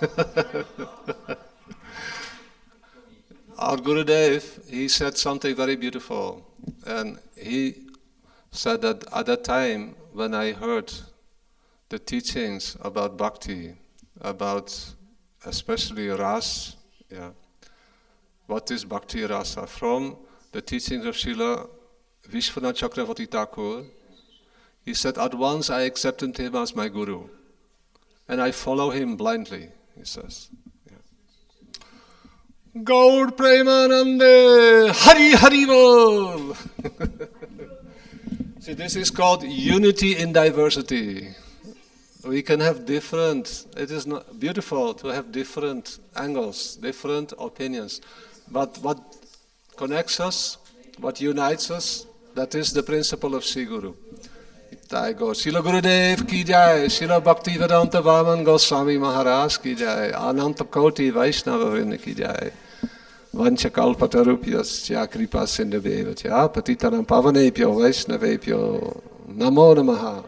Our Gurudev, he said something very beautiful. And he said that at that time when I heard the teachings about bhakti, about especially ras, yeah, what is bhakti rasa? From the teachings of Srila Vishwanath Chakravarti Thakur, he said, at once I accepted him as my guru. And I follow him blindly, he says. Gaur Premanande, Hari Hari Bol. See, this is called unity in diversity. We can have different, it is not beautiful to have different angles, different opinions. But what connects us, what unites us, that is the principle of Sri Guru. Taigo, Srila Gurudev ki jai, Srila Bhaktivedanta Vaman Goswami Maharaj ki jai, Ananta Koti Vaishnava Vrinda ki jai. Vanchakalpatarupyasya kripa sindhaveva patitanam pavanepyo vaishnavepyo namo namaha.